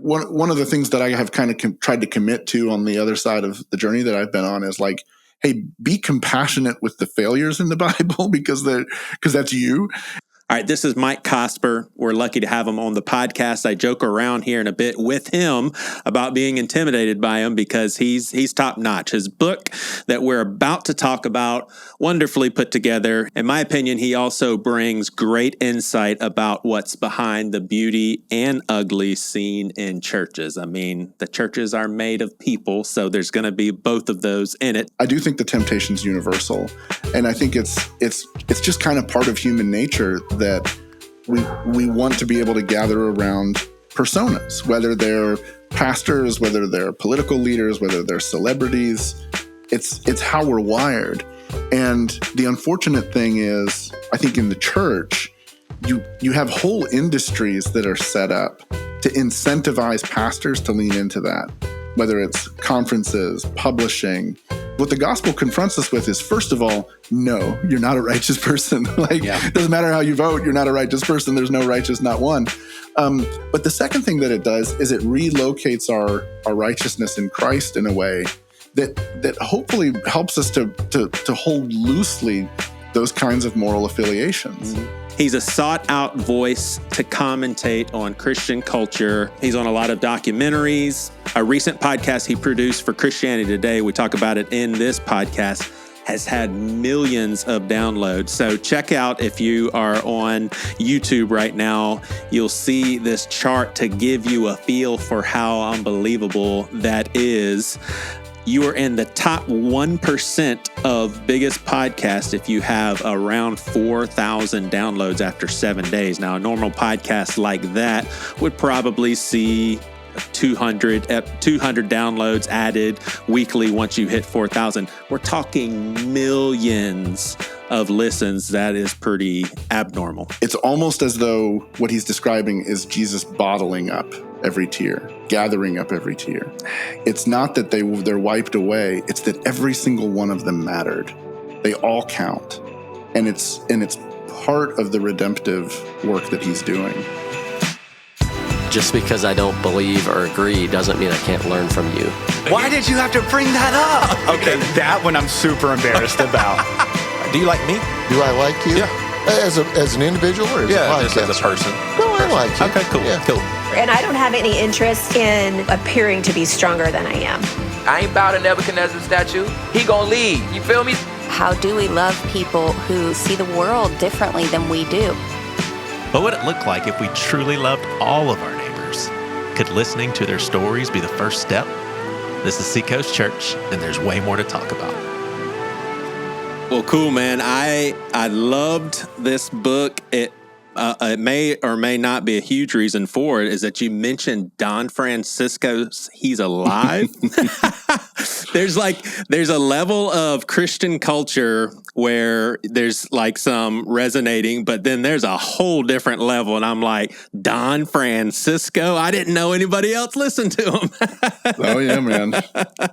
one of the things that I have kind of tried to commit to on the other side of the journey that I've been on is like, hey, be compassionate with the failures in the Bible because that's you. All right, this is Mike Cosper. We're lucky to have him on the podcast. I joke around here in a bit with him about being intimidated by him because he's top notch. His book that we're about to talk about, wonderfully put together. In my opinion, he also brings great insight about what's behind the beauty and ugly seen in churches. I mean, the churches are made of people, so there's going to be both of those in it. I do think the temptation's universal, and I think it's just kind of part of human nature that we want to be able to gather around personas, whether they're pastors, whether they're political leaders, whether they're celebrities. It's how we're wired. And the unfortunate thing is, I think in the church, you have whole industries that are set up to incentivize pastors to lean into that, whether it's conferences, publishing. What the gospel confronts us with is, first of all, no, you're not a righteous person. It doesn't matter how you vote, you're not a righteous person. There's no righteous, not one. But the second thing that it does is it relocates our righteousness in Christ in a way that hopefully helps us to hold loosely those kinds of moral affiliations. Mm-hmm. He's a sought-out voice to commentate on Christian culture. He's on a lot of documentaries. A recent podcast he produced for Christianity Today, we talk about it in this podcast, has had millions of downloads. So check out, if you are on YouTube right now, you'll see this chart to give you a feel for how unbelievable that is. You are in the top 1% of biggest podcasts if you have around 4,000 downloads after 7 days. Now, a normal podcast like that would probably see 200 downloads added weekly once you hit 4,000. We're talking millions of listens. That is pretty abnormal. It's almost as though what he's describing is Jesus bottling up every tear, gathering up every tear. It's not that they're wiped away. It's that every single one of them mattered. They all count. And it's part of the redemptive work that he's doing. Just because I don't believe or agree doesn't mean I can't learn from you. Why did you have to bring that up? Okay, that one I'm super embarrassed about. Do you like me? Do I like you? Yeah. As an individual or as a podcast? Just as a person. No, I like you. Okay, cool. Yeah. Cool. And I don't have any interest in appearing to be stronger than I am. I ain't bow to Nebuchadnezzar's statue. He gonna lead. You feel me? How do we love people who see the world differently than we do? What would it look like if we truly loved all of our neighbors? Could listening to their stories be the first step? This is Seacoast Church, and there's way more to talk about. Well, cool, man. I loved this book. It may or may not be a huge reason for it is that you mentioned Don Francisco's He's Alive. There's a level of Christian culture where there's like some resonating, but then there's a whole different level. And I'm like, Don Francisco? I didn't know anybody else listened to him. Oh, yeah, man.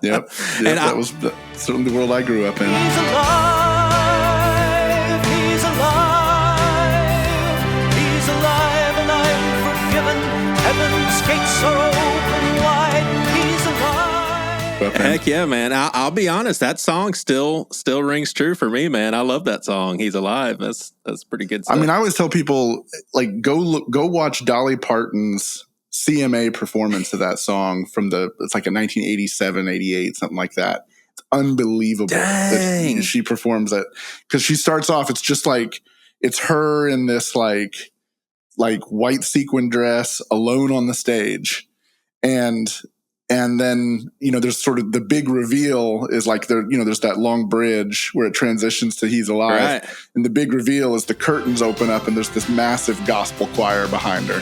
Yep. And that was certainly the world I grew up in. He's alive, he's alive, he's alive, and I'm forgiven. Heaven's gates are open wide, he's alive. Heck yeah, man. I'll be honest, that song still rings true for me, man. I love that song, He's Alive. That's pretty good stuff. I mean, I always tell people, like, go watch Dolly Parton's CMA performance of that song from it's like a 1987, 88, something like that. It's unbelievable. Dang. That she performs that, because she starts off, it's just like, it's her in this like white sequin dress alone on the stage. And then, there's sort of the big reveal is like there's that long bridge where it transitions to He's Alive. Right. And the big reveal is the curtains open up and there's this massive gospel choir behind her.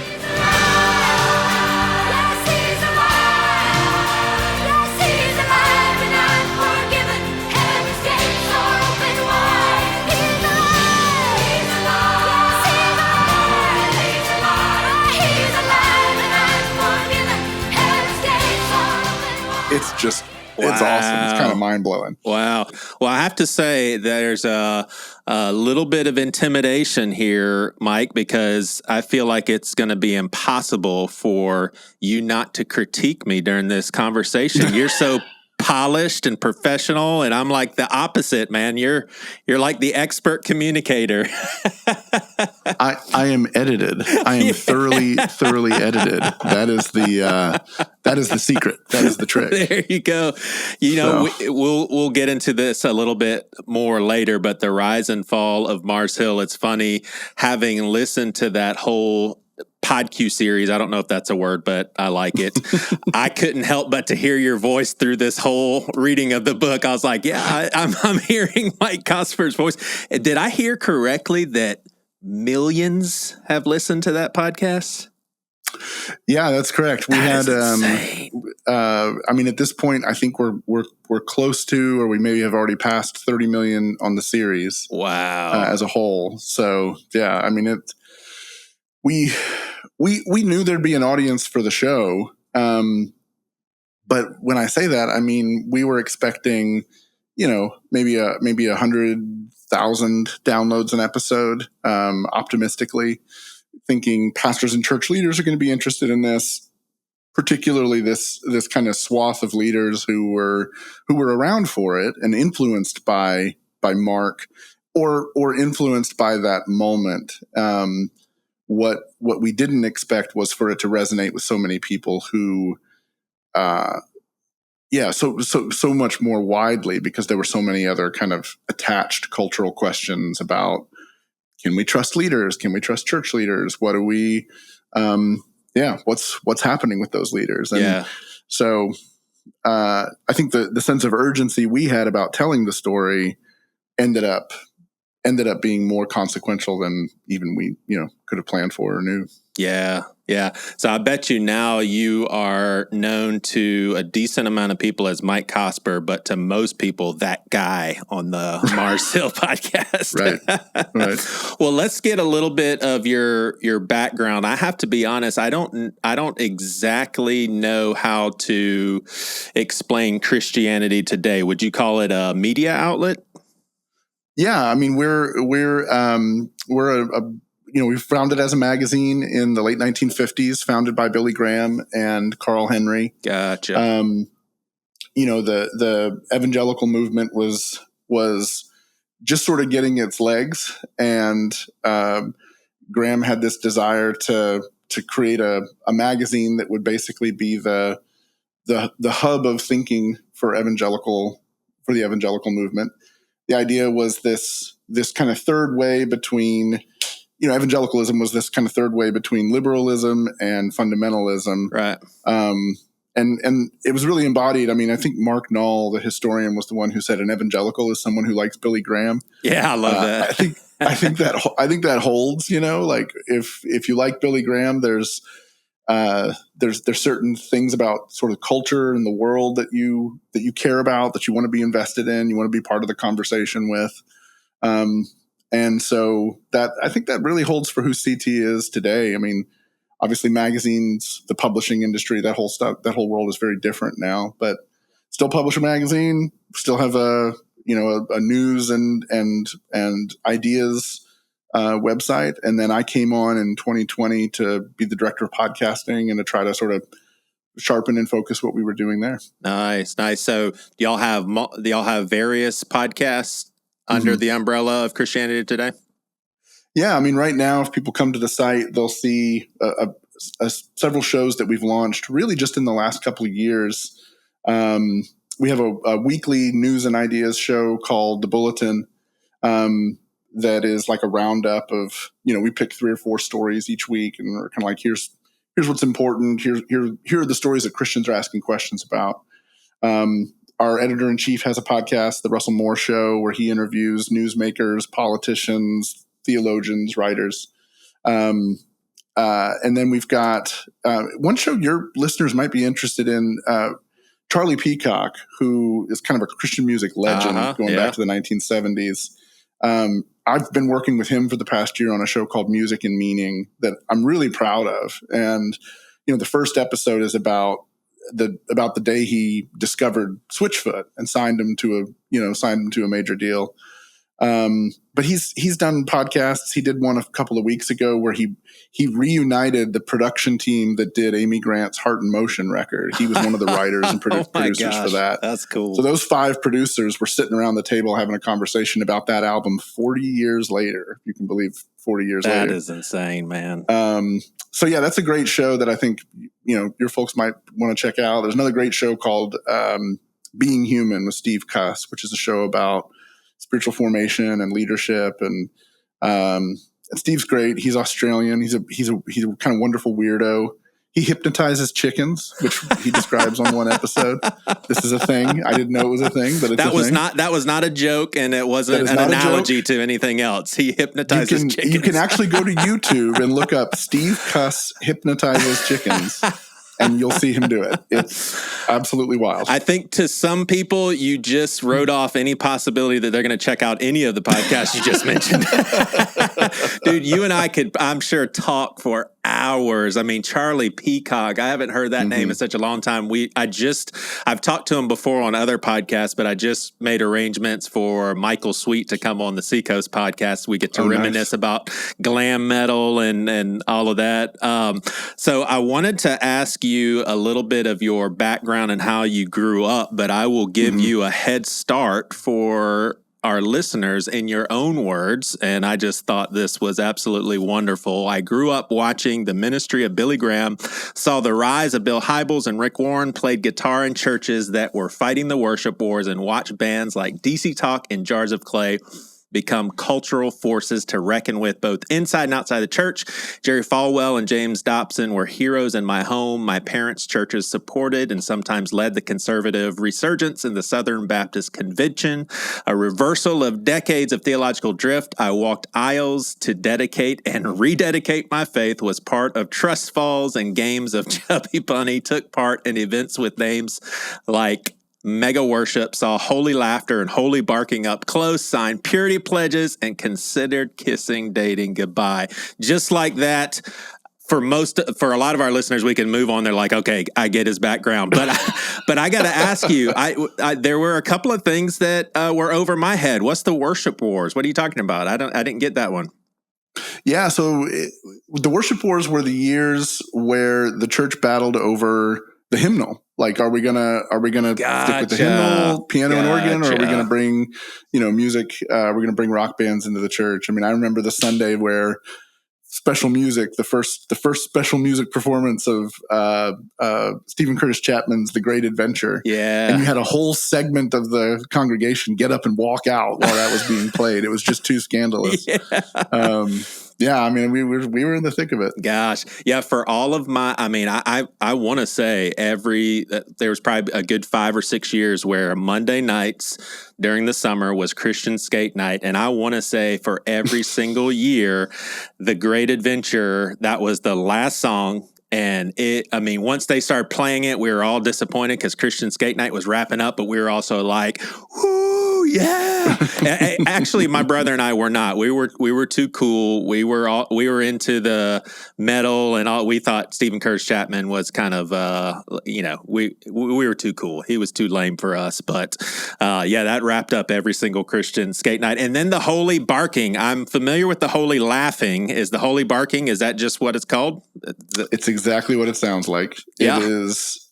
It's awesome. It's kind of mind-blowing. Wow. Well, I have to say there's a little bit of intimidation here, Mike, because I feel like it's going to be impossible for you not to critique me during this conversation. You're so polished and professional, and I'm like the opposite, man. You're like the expert communicator. I am edited. I am thoroughly edited. That is the secret. That is the trick. There you go. We'll get into this a little bit more later, but the rise and fall of Mars Hill, it's funny having listened to that whole PodQ series. I don't know if that's a word, but I like it. I couldn't help but to hear your voice through this whole reading of the book. I was like, yeah, I'm hearing Mike Cosper's voice. Did I hear correctly that millions have listened to that podcast? Yeah, that's correct. We had, at this point, I think we're close to, or we maybe have already passed 30 million on the series. Wow. As a whole. So yeah, we knew there'd be an audience for the show. But when I say that, we were expecting, maybe 100,000 downloads an episode, optimistically, thinking pastors and church leaders are going to be interested in this, particularly this kind of swath of leaders who were around for it and influenced by Mark or influenced by that moment. What we didn't expect was for it to resonate with so many people who, so much more widely, because there were so many other kind of attached cultural questions about, can we trust leaders? Can we trust church leaders? What do we, what's happening with those leaders? And so I think the sense of urgency we had about telling the story ended up being more consequential than even we, could have planned for or knew. Yeah. Yeah. So I bet you now you are known to a decent amount of people as Mike Cosper, but to most people, that guy on the Mars Hill podcast. Right. Well, let's get a little bit of your background. I have to be honest. I don't exactly know how to explain Christianity Today. Would you call it a media outlet? Yeah. We founded as a magazine in the late 1950s, founded by Billy Graham and Carl Henry. Gotcha. The evangelical movement was just sort of getting its legs, and Graham had this desire to create a magazine that would basically be the hub of thinking for the evangelical movement. The idea was this kind of third way between, evangelicalism was this kind of third way between liberalism and fundamentalism. Right. And it was really embodied. I think Mark Knoll, the historian, was the one who said an evangelical is someone who likes Billy Graham. Yeah, I love that. I think that holds. Like if you like Billy Graham, there's certain things about sort of culture and the world that you care about, that you want to be invested in, you want to be part of the conversation with. And so I think that really holds for who CT is today. Obviously magazines, the publishing industry, that whole world is very different now, but still publish a magazine, still have a news and ideas website. And then I came on in 2020 to be the director of podcasting and to try to sort of sharpen and focus what we were doing there. Nice. So do y'all have various podcasts under the umbrella of Christianity Today? Yeah. Right now, if people come to the site, they'll see several shows that we've launched really just in the last couple of years. We have a weekly news and ideas show called The Bulletin, that is like a roundup of, we pick 3 or 4 stories each week, and we're kind of like, here's what's important. Here are the stories that Christians are asking questions about. Our editor-in-chief has a podcast, The Russell Moore Show, where he interviews newsmakers, politicians, theologians, writers. And then we've got one show your listeners might be interested in, Charlie Peacock, who is kind of a Christian music legend going back to the 1970s. I've been working with him for the past year on a show called Music and Meaning that I'm really proud of. And, the first episode is about about the day he discovered Switchfoot and signed him to a major deal. But he's done podcasts. He did one a couple of weeks ago where he reunited the production team that did Amy Grant's Heart in Motion record. He was one of the writers and producers for that. That's cool. So those 5 producers were sitting around the table having a conversation about that album 40 years later. If you can believe 40 years later. That is insane, man. So yeah, that's a great show that I think, your folks might want to check out. There's another great show called Being Human with Steve Cuss, which is a show about spiritual formation and leadership. And Steve's great. He's Australian. He's a kind of wonderful weirdo. He hypnotizes chickens, which he describes on one episode. This is a thing. I didn't know it was a thing, but it's that was not a joke, and it wasn't an analogy to anything else. He hypnotizes chickens. You can actually go to YouTube and look up Steve Cuss hypnotizes chickens. And you'll see him do it. It's absolutely wild. I think to some people, you just wrote off any possibility that they're going to check out any of the podcasts you just mentioned. Dude, you and I could, I'm sure, talk for hours. I mean, Charlie Peacock, I haven't heard that name in such a long time. I've talked to him before on other podcasts, but I just made arrangements for Michael Sweet to come on the Seacoast podcast. We get to reminisce about glam metal and all of that. So I wanted to ask you a little bit of your background and how you grew up, but I will give you a head start for our listeners in your own words, and I just thought this was absolutely wonderful. I grew up watching the ministry of Billy Graham, saw the rise of Bill Hybels and Rick Warren, played guitar in churches that were fighting the worship wars, and watched bands like DC Talk and Jars of Clay become cultural forces to reckon with both inside and outside the church. Jerry Falwell and James Dobson were heroes in my home. My parents' churches supported and sometimes led the conservative resurgence in the Southern Baptist Convention. A reversal of decades of theological drift. I walked aisles to dedicate and rededicate my faith, was part of trust falls and games of Chubby Bunny, took part in events with names like Mega Worship, saw holy laughter and holy barking up close, signed purity pledges, and considered kissing dating goodbye. Just like that, for a lot of our listeners, we can move on. They're like, okay, I get his background, but I got to ask you. There were a couple of things that were over my head. What's the worship wars? What are you talking about? I didn't get that one. Yeah, so the worship wars were the years where the church battled over the hymnal. Like, are we gonna stick with the hymnal, piano and organ, or are we gonna bring, music? We're gonna bring rock bands into the church. I mean, I remember the Sunday where special music, the first special music performance of Stephen Curtis Chapman's The Great Adventure. Yeah, and you had a whole segment of the congregation get up and walk out while that was being played. It was just too scandalous. Yeah, I mean, we were in the thick of it. Gosh, yeah. For all of my, I mean, I want to say there was probably a good 5 or 6 years where Monday nights during the summer was Christian skate night, and I want to say for every single year, The Great Adventure, that was the last song. And once they started playing it, we were all disappointed because Christian skate night was wrapping up, but we were also like, whoo, yeah. Actually, my brother and I were not. We were too cool. We were into the metal and all. We thought Stephen Curtis Chapman was kind of, we were too cool. He was too lame for us. But that wrapped up every single Christian skate night. And then the holy barking. I'm familiar with the holy laughing. Is the holy barking? Is that just what it's called? It's exactly what it sounds like. Yeah. It is.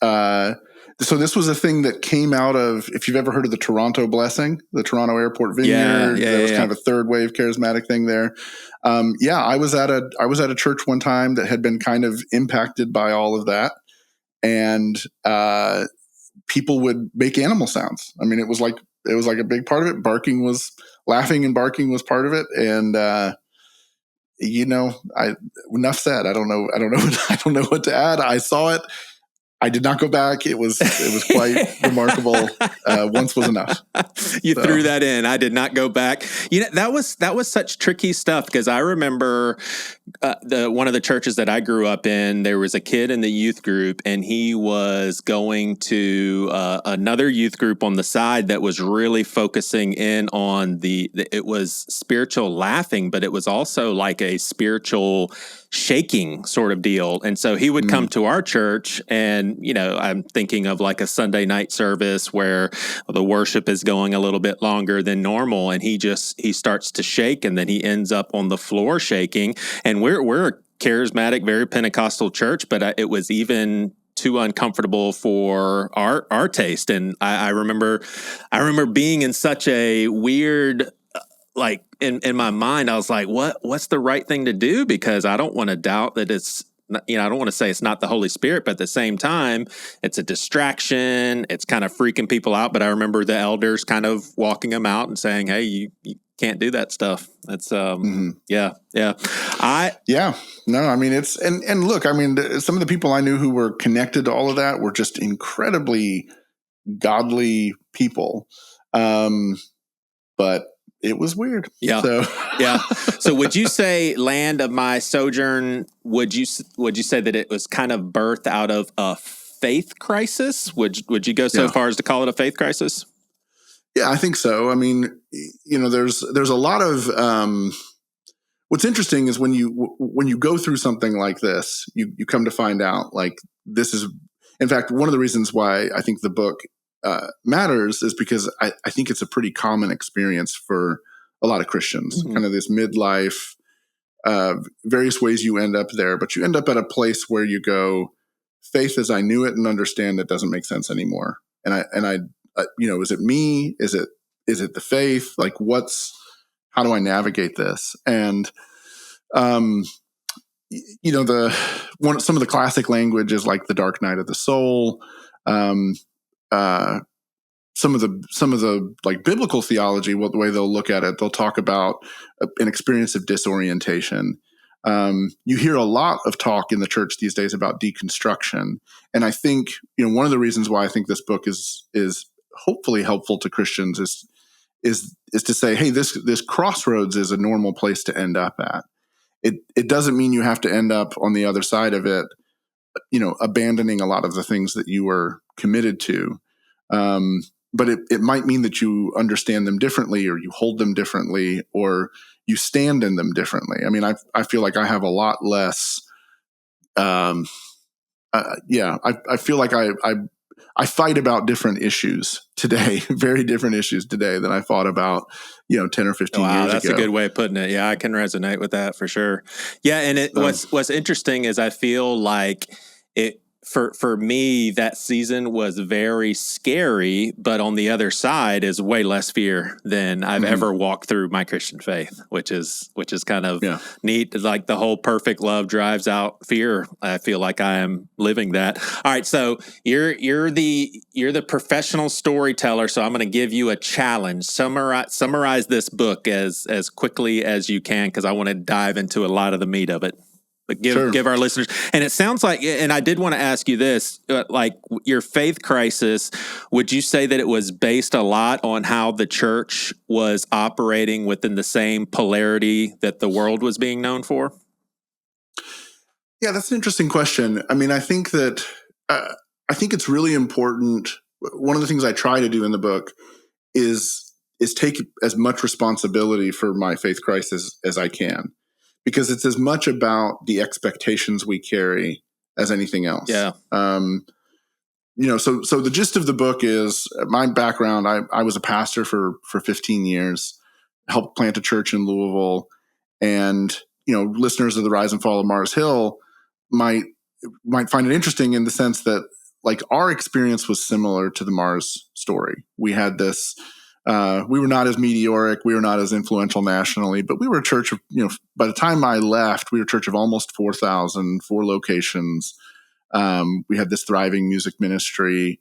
So this was a thing that came out of, if you've ever heard of the Toronto Blessing, the Toronto Airport Vineyard, that was kind of a third wave charismatic thing there. I was at a church one time that had been kind of impacted by all of that, and people would make animal sounds. I mean, it was like a big part of it. Laughing and barking was part of it, and enough said. I don't know what to add. I saw it. I did not go back. It was quite remarkable. Once was enough. You threw that in. I did not go back. That was such tricky stuff, because I remember one of the churches that I grew up in, there was a kid in the youth group, and he was going to another youth group on the side that was really focusing in on it was spiritual laughing, but it was also like a spiritual shaking sort of deal. And so he would come to our church, and, you know, I'm thinking of like a Sunday night service where the worship is going a little bit longer than normal, and he starts to shake, and then he ends up on the floor shaking. And we're a charismatic, very Pentecostal church, but it was even too uncomfortable for our taste. And I remember being in such a weird, like in my mind, I was like, what's the right thing to do? Because I don't want to doubt that it's, you know, I don't want to say it's not the Holy Spirit, but at the same time, it's a distraction. It's kind of freaking people out. But I remember the elders kind of walking them out and saying, hey, you can't do that stuff. That's, yeah. No, I mean, it's, and look, I mean, some of the people I knew who were connected to all of that were just incredibly godly people. But it was weird. Yeah. So. Yeah. So would you say Land of My Sojourn, would you say that it was kind of birthed out of a faith crisis? Would you go so far as to call it a faith crisis? Yeah, I think so. I mean, you know, there's a lot of, what's interesting is when you go through something like this, you come to find out, like, this is, in fact, one of the reasons why I think the book matters is because I think it's a pretty common experience for a lot of Christians, kind of this midlife, various ways you end up there, but you end up at a place where you go, faith as I knew it and understand it doesn't make sense anymore. And I you know, is it me? Is it the faith? Like, how do I navigate this? And, you know, some of the classic language is like the dark night of the soul. Some of the like biblical theology, the way they'll look at it, they'll talk about an experience of disorientation. You hear a lot of talk in the church these days about deconstruction. And I think, you know, one of the reasons why I think this book is hopefully helpful to Christians is to say, hey, this crossroads is a normal place to end up at. It doesn't mean you have to end up on the other side of it, you know, abandoning a lot of the things that you were committed to. But it might mean that you understand them differently, or you hold them differently, or you stand in them differently. I mean, I feel like I have a lot less. I feel like I fight about different issues today, very different issues today than I thought about, you know, 10 or 15 years ago. That's a good way of putting it. Yeah, I can resonate with that for sure. Yeah, and what's interesting is I feel like it. For me, that season was very scary, but on the other side is way less fear than I've ever walked through my Christian faith, which is kind of neat. Like the whole perfect love drives out fear. I feel like I am living that. All right, so you're the professional storyteller, so I'm going to give you a challenge. Summarize this book as quickly as you can, because I want to dive into a lot of the meat of it. But give our listeners, and it sounds like, and I did want to ask you this, like your faith crisis, would you say that it was based a lot on how the church was operating within the same polarity that the world was being known for? Yeah, that's an interesting question. I mean, I think that, I think it's really important. One of the things I try to do in the book is take as much responsibility for my faith crisis as I can. Because it's as much about the expectations we carry as anything else. Yeah. You know, so the gist of the book is my background. I was a pastor for 15 years, helped plant a church in Louisville, and, you know, listeners of the Rise and Fall of Mars Hill might find it interesting in the sense that, like, our experience was similar to the Mars story. We had this. We were not as meteoric. We were not as influential nationally, but we were a church of, you know, by the time I left, we were a church of almost 4,000, 4 locations. We had this thriving music ministry.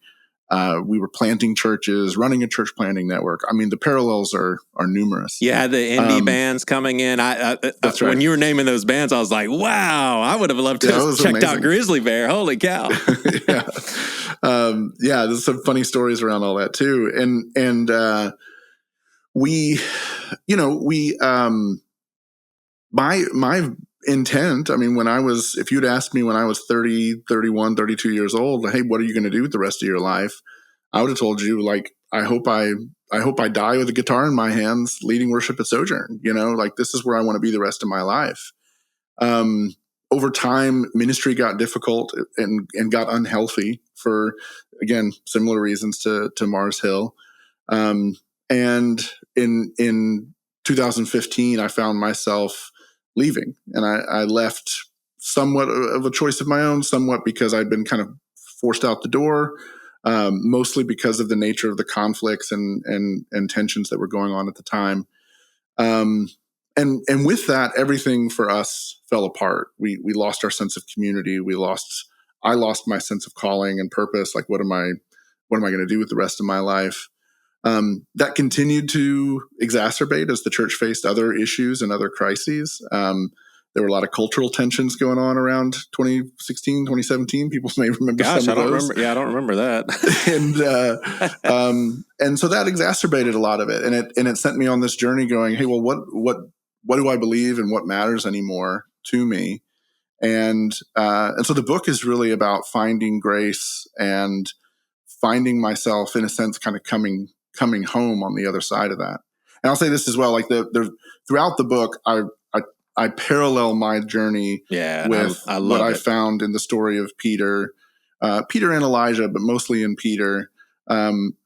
We were planting churches, running a church planting network. I mean, the parallels are numerous. Yeah, the indie bands coming in. That's right. When you were naming those bands, I was like, wow, I would have loved to have checked out Grizzly Bear. Holy cow. Yeah, there's some funny stories around all that too. And we, you know, my intent, I mean, if you'd asked me when I was 30, 31, 32 years old, hey, what are you going to do with the rest of your life? I would have told you, like, I hope I die with a guitar in my hands, leading worship at Sojourn, you know, like, this is where I want to be the rest of my life. over time, ministry got difficult and got unhealthy for, again, similar reasons to Mars Hill. And in 2015, I found myself leaving, and I left somewhat of a choice of my own, somewhat because I'd been kind of forced out the door, mostly because of the nature of the conflicts and tensions that were going on at the time. And with that, everything for us fell apart. We lost our sense of community. I lost my sense of calling and purpose. Like, what am I going to do with the rest of my life? That continued to exacerbate as the church faced other issues and other crises. There were a lot of cultural tensions going on around 2016, 2017. People may remember some of those. I don't remember that. And so that exacerbated a lot of it. And it sent me on this journey going, hey, well, what do I believe and what matters anymore to me? And so the book is really about finding grace and finding myself, in a sense, kind of coming home on the other side of that. And I'll say this as well, like throughout the book, I parallel my journey with what I found in the story of Peter and Elijah, but mostly in Peter,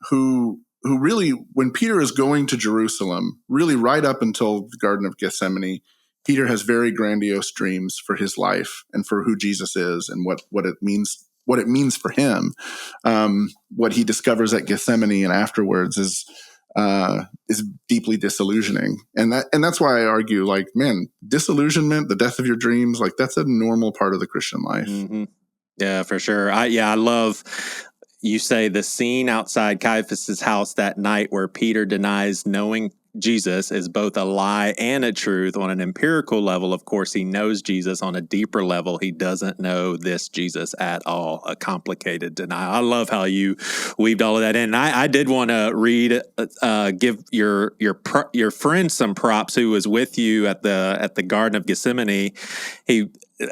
who really, when Peter is going to Jerusalem, really right up until the Garden of Gethsemane, Peter has very grandiose dreams for his life and for who Jesus is and what it means for him. What he discovers at Gethsemane and afterwards is deeply disillusioning. And that's why I argue, like, man, disillusionment, the death of your dreams, like, that's a normal part of the Christian life. Mm-hmm. Yeah, for sure. I love, you say, the scene outside Caiaphas's house that night where Peter denies knowing Jesus is both a lie and a truth. On an empirical level, of course, he knows Jesus. On a deeper level, he doesn't know this Jesus at all. A complicated denial. I love how you weaved all of that in. I did want to give your friend some props who was with you at the Garden of Gethsemane.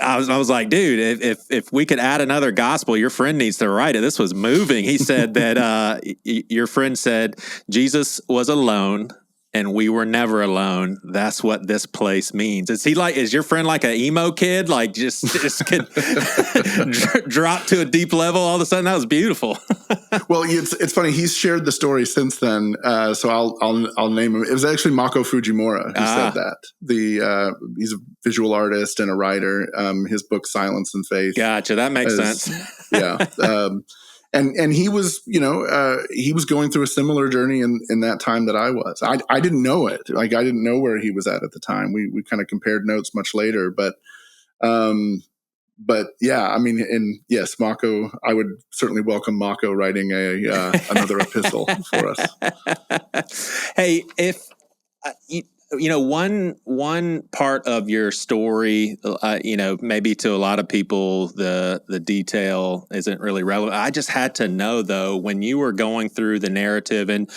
I was like, dude, if we could add another gospel, your friend needs to write it. This was moving. He said that your friend said Jesus was alone and we were never alone. That's what this place means. Is your friend like an emo kid? Like just could drop to a deep level all of a sudden? That was beautiful. Well, it's funny. He's shared the story since then. So I'll name him. It was actually Mako Fujimura who said that. He's a visual artist and a writer. His book, Silence and Faith. Gotcha. That makes sense. Yeah. And he was, he was going through a similar journey in that time that I was. I didn't know it. Like, I didn't know where he was at the time. We kind of compared notes much later, but yeah, I mean, and yes, Mako, I would certainly welcome Mako writing another epistle for us. Hey, if one part of your story, maybe to a lot of people, the detail isn't really relevant. I just had to know, though, when you were going through the narrative, and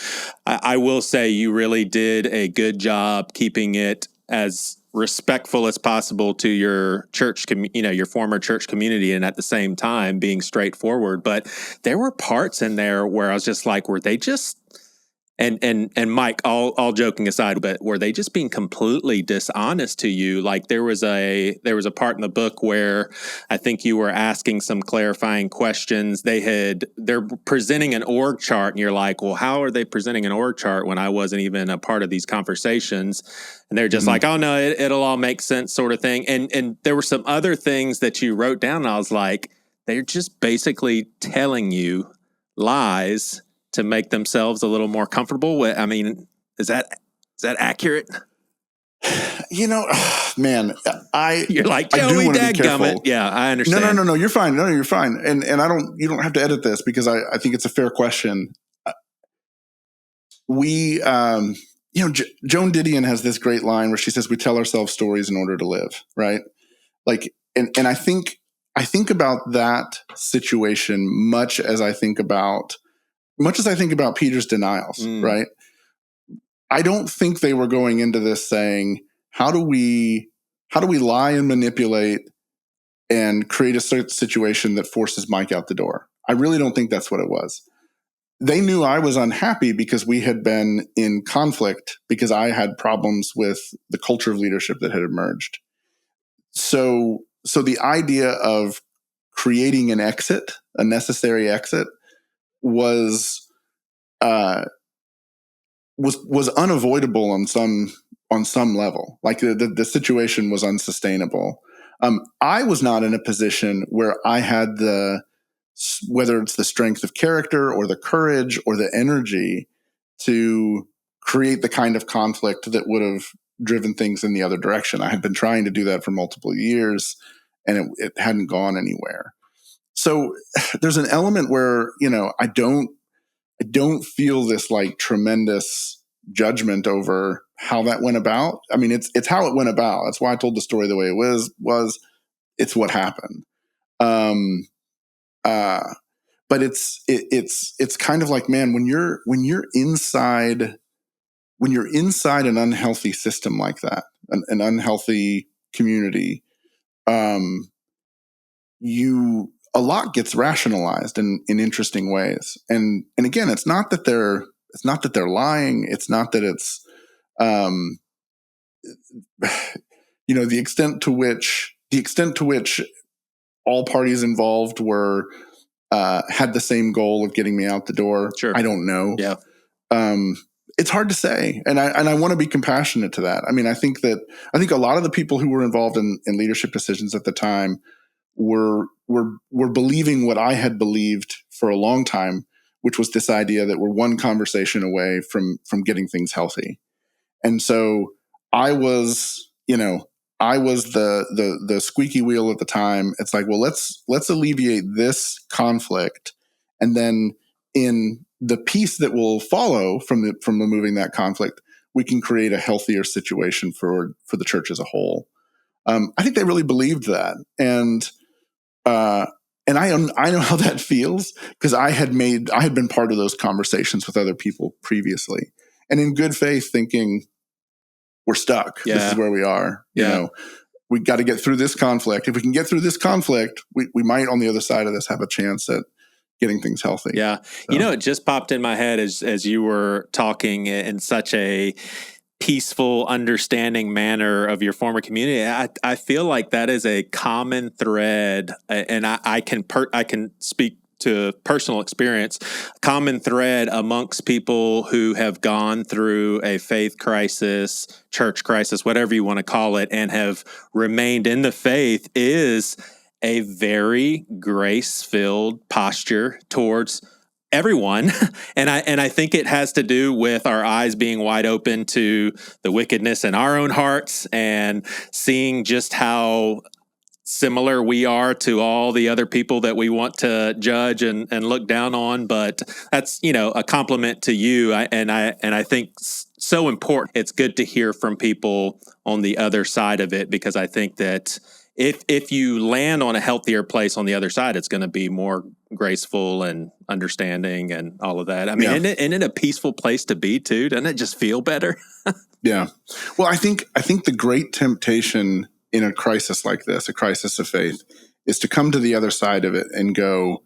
I will say you really did a good job keeping it as respectful as possible to your church, your former church community, and at the same time being straightforward. But there were parts in there where I was just like, were they just... And Mike, all joking aside, but were they just being completely dishonest to you? Like there was a part in the book where I think you were asking some clarifying questions. They're presenting an org chart, and you're like, well, how are they presenting an org chart when I wasn't even a part of these conversations? And they're just like, oh no, it'll all make sense, sort of thing. And there were some other things that you wrote down, and I was like, they're just basically telling you lies to make themselves a little more comfortable with. I mean, is that accurate? Man, you're like, Joey, dadgummit. Yeah, I understand. No, you're fine. No, you're fine. And you don't have to edit this because I think it's a fair question. Joan Didion has this great line where she says, we tell ourselves stories in order to live. Right. Like, and I think about that situation much as I think about Peter's denials, right? I don't think they were going into this saying, how do we lie and manipulate and create a situation that forces Mike out the door? I really don't think that's what it was. They knew I was unhappy because we had been in conflict because I had problems with the culture of leadership that had emerged. So so the idea of creating an exit, a necessary exit, was unavoidable on some level. Like the situation was unsustainable. I was not in a position where I had whether it's the strength of character or the courage or the energy to create the kind of conflict that would have driven things in the other direction. I had been trying to do that for multiple years, and it hadn't gone anywhere. So there's an element where, I don't feel this like tremendous judgment over how that went about. I mean, it's how it went about. That's why I told the story the way it was it's what happened. But it's kind of like, man, when you're inside an unhealthy system like that, an unhealthy community, a lot gets rationalized in interesting ways. And again, it's not that they're lying. It's not that it's, the extent to which all parties involved had the same goal of getting me out the door. Sure. I don't know. Yeah. It's hard to say. And I want to be compassionate to that. I mean, I think a lot of the people who were involved in leadership decisions at the time were believing what I had believed for a long time, which was this idea that we're one conversation away from getting things healthy. And so I was the squeaky wheel at the time. It's like, well, let's alleviate this conflict, and then in the peace that will follow from removing that conflict, we can create a healthier situation for the church as a whole. I think they really believed that, and I know how that feels, because I had been part of those conversations with other people previously, and in good faith thinking, we're stuck. Yeah. This is where we are. Yeah. We got to get through this conflict. If we can get through this conflict, we might on the other side of this have a chance at getting things healthy. Yeah. So. It just popped in my head as you were talking in such a peaceful, understanding manner of your former community. I feel like that is a common thread, and I can speak to personal experience, common thread amongst people who have gone through a faith crisis, church crisis, whatever you want to call it, and have remained in the faith is a very grace-filled posture towards everyone. And I think it has to do with our eyes being wide open to the wickedness in our own hearts and seeing just how similar we are to all the other people that we want to judge and look down on. But that's, a compliment to you. I think so important. It's good to hear from people on the other side of it, because I think that if you land on a healthier place on the other side, it's going to be more graceful and understanding and all of that. I mean, isn't it a peaceful place to be too? Doesn't it just feel better? Yeah. Well, I think the great temptation in a crisis like this, a crisis of faith, is to come to the other side of it and go,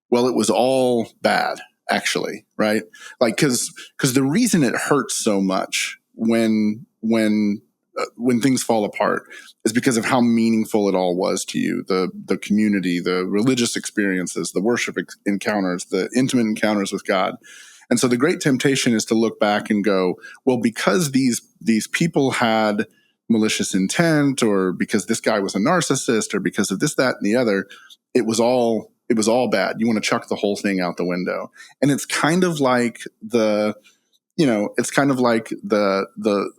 well, it was all bad, actually, right? Like, because the reason it hurts so much when things fall apart is because of how meaningful it all was to you, the community, the religious experiences, the worship encounters, the intimate encounters with God. And so the great temptation is to look back and go, well, because these people had malicious intent, or because this guy was a narcissist, or because of this, that, and the other, it was all bad. You want to chuck the whole thing out the window. And it's kind of like the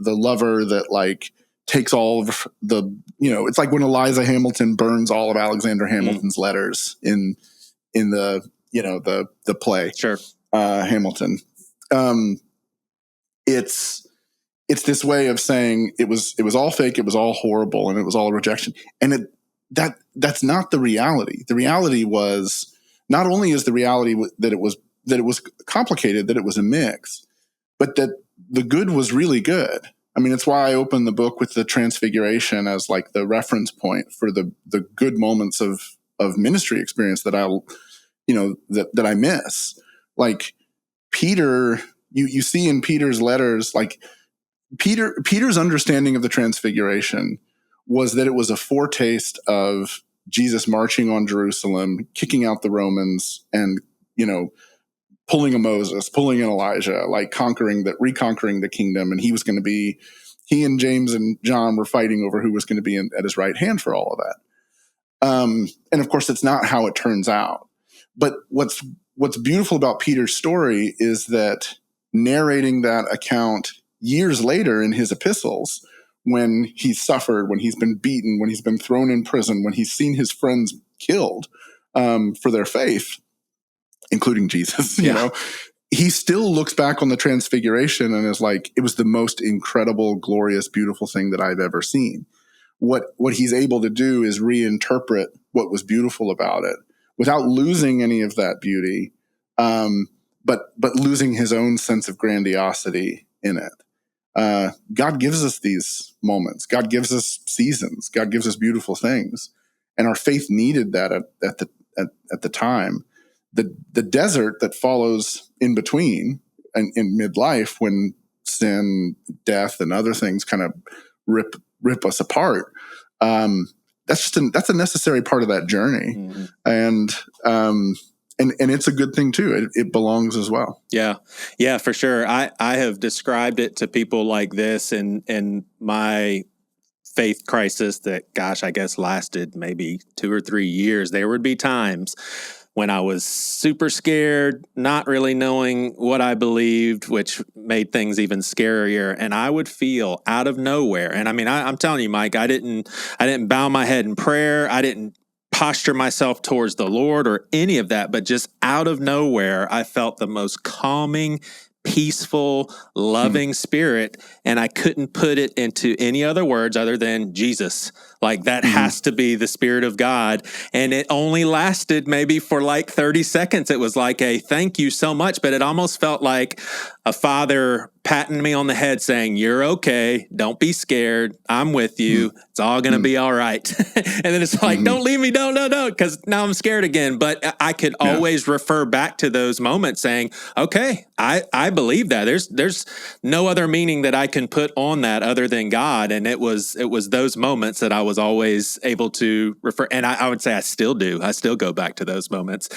lover that like takes all of the, it's like when Eliza Hamilton burns all of Alexander Hamilton's letters in the, the play. Sure. Hamilton. It's this way of saying it was all fake, it was all horrible, and it was all rejection. And that's not the reality. The reality was, not only is the reality that it was complicated, that it was a mix, but that the good was really good. I mean, it's why I opened the book with the Transfiguration as like the reference point for the good moments of ministry experience that that I miss. Like Peter, you see in Peter's letters, like Peter's understanding of the Transfiguration was that it was a foretaste of Jesus marching on Jerusalem, kicking out the Romans, and, pulling a Moses, pulling an Elijah, like reconquering the kingdom. And he and James and John were fighting over who was going to be at his right hand for all of that. And of course, it's not how it turns out. But what's beautiful about Peter's story is that narrating that account years later in his epistles, when he's suffered, when he's been beaten, when he's been thrown in prison, when he's seen his friends killed for their faith, including Jesus, he still looks back on the transfiguration and is like, it was the most incredible, glorious, beautiful thing that I've ever seen. What he's able to do is reinterpret what was beautiful about it without losing any of that beauty, but losing his own sense of grandiosity in it. God gives us these moments. God gives us seasons. God gives us beautiful things, and our faith needed that at the time. The desert that follows in between and in midlife, when sin, death, and other things kind of rip us apart. That's a necessary part of that journey, and it's a good thing too. It belongs as well. Yeah, for sure. I have described it to people like this in my faith crisis that, gosh, I guess lasted maybe 2 or 3 years. There would be times when I was super scared, not really knowing what I believed, which made things even scarier. And I would feel out of nowhere. And I mean, I'm telling you, Mike, I didn't bow my head in prayer. I didn't posture myself towards the Lord or any of that, but just out of nowhere, I felt the most calming, peaceful, loving spirit. And I couldn't put it into any other words other than Jesus. Like, that has to be the Spirit of God. And it only lasted maybe for like 30 seconds. It was like a thank you so much, but it almost felt like a father patting me on the head saying, "You're okay. Don't be scared. I'm with you. It's all going to be all right." And then it's like, "Don't leave me. Don't, because now I'm scared again." But I could always refer back to those moments saying, okay, I believe that. There's no other meaning that I can put on that other than God. And it was those moments that I was always able to refer. And I would say I still do. I still go back to those moments.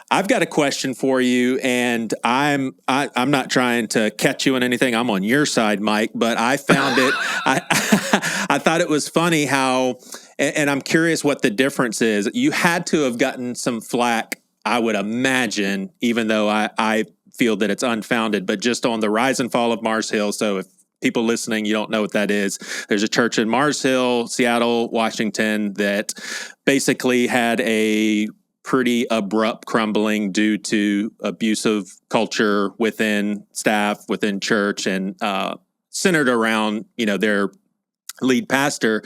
I've got a question for you, and I'm not trying to catch you in anything. I'm on your side, Mike, but I found it, I thought it was funny how, and I'm curious what the difference is. You had to have gotten some flack, I would imagine, even though I feel that it's unfounded, but just on the rise and fall of Mars Hill. So if people listening, you don't know what that is, there's a church in Mars Hill, Seattle, Washington, that basically had a pretty abrupt crumbling due to abusive culture within staff, within church, and centered around, their lead pastor.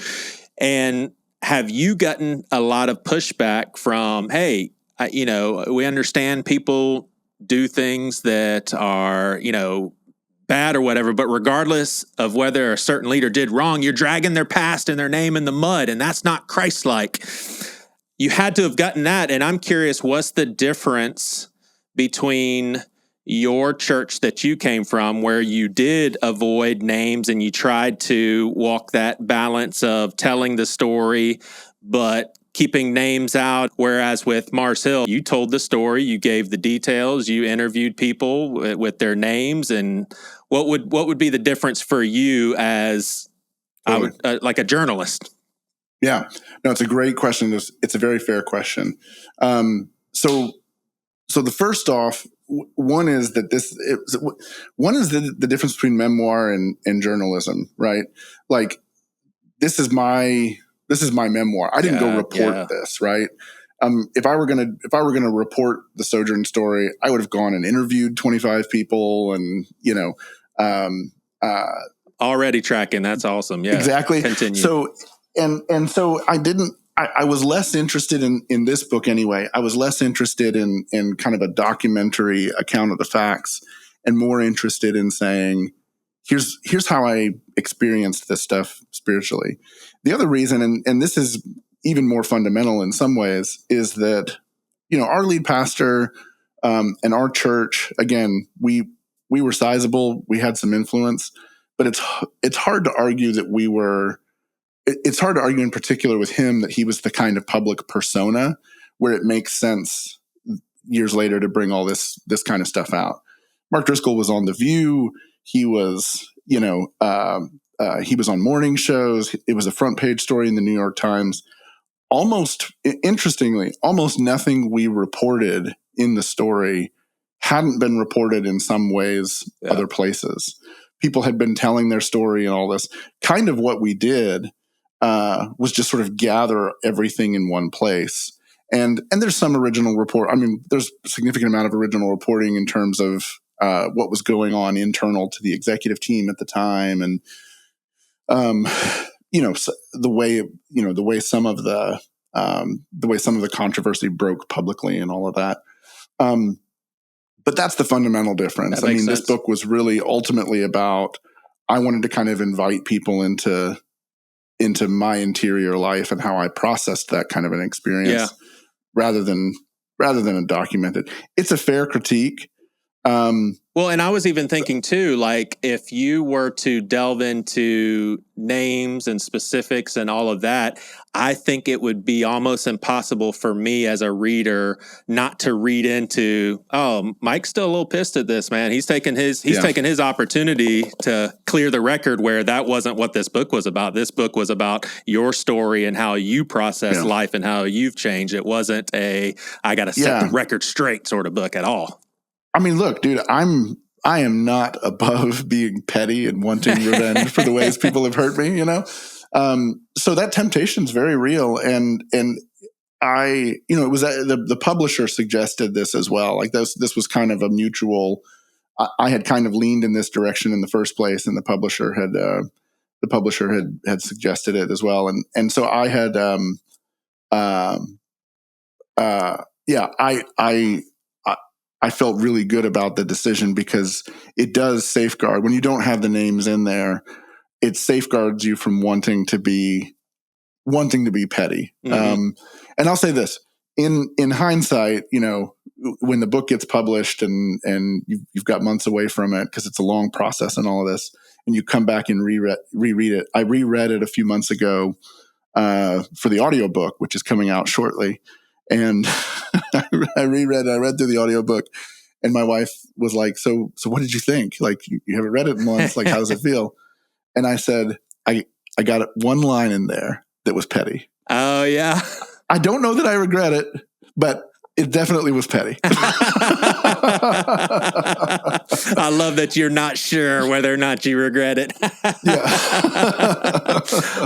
And have you gotten a lot of pushback from, hey, we understand people do things that are, bad or whatever, but regardless of whether a certain leader did wrong, you're dragging their past and their name in the mud, and that's not Christ-like. You had to have gotten that, and I'm curious, what's the difference between your church that you came from, where you did avoid names and you tried to walk that balance of telling the story, but keeping names out, whereas with Mars Hill, you told the story, you gave the details, you interviewed people with their names, and what would be the difference for you as like a journalist? Yeah, no, it's a great question. It's a very fair question. So the first off, one is that the difference between memoir and journalism, right? Like, this is my memoir. I didn't go report this, right? If I were gonna report the Sojourn story, I would have gone and interviewed 25 people, and already tracking. That's awesome. Yeah, exactly. Continue. So I was less interested in this book anyway. I was less interested in kind of a documentary account of the facts, and more interested in saying, here's how I experienced this stuff spiritually. The other reason, and this is even more fundamental in some ways, is that, our lead pastor and our church, again, we were sizable, we had some influence, but it's hard to argue that we were it's hard to argue in particular with him that he was the kind of public persona where it makes sense years later to bring all this kind of stuff out. Mark Driscoll was on The View. He was, he was on morning shows. It was a front page story in the New York Times. Interestingly, almost nothing we reported in the story hadn't been reported in some ways other places. People had been telling their story and all this. Kind of what we did was just sort of gather everything in one place. And there's some original report. I mean, there's a significant amount of original reporting in terms of what was going on internal to the executive team at the time, and the way some of the controversy broke publicly and all of that. But that's the fundamental difference. I mean, this book was really ultimately about, I wanted to kind of invite people into my interior life and how I processed that kind of an experience rather than document it. It's a fair critique. Well, and I was even thinking too, like if you were to delve into names and specifics and all of that, I think it would be almost impossible for me as a reader not to read into, oh, Mike's still a little pissed at this, man. He's taking his opportunity to clear the record, where that wasn't what this book was about. This book was about your story and how you process life and how you've changed. It wasn't I got to set the record straight sort of book at all. I mean, look, dude, I am not above being petty and wanting revenge for the ways people have hurt me, So that temptation's very real. And I, it was the publisher suggested this as well. Like this was kind of a mutual, I had kind of leaned in this direction in the first place, and the publisher had suggested it as well. And so I had, I felt really good about the decision, because it does safeguard, when you don't have the names in there, it safeguards you from wanting to be petty. Mm-hmm. And I'll say this, in hindsight, when the book gets published and you've got months away from it, because it's a long process and all of this, and you come back and reread it. I reread it a few months ago for the audiobook, which is coming out shortly. And I read through the audiobook, and my wife was like, so what did you think? Like, you haven't read it in months. Like, how does it feel? And I said, I got one line in there that was petty. Oh, yeah. I don't know that I regret it, but it definitely was petty. I love that you're not sure whether or not you regret it. Yeah.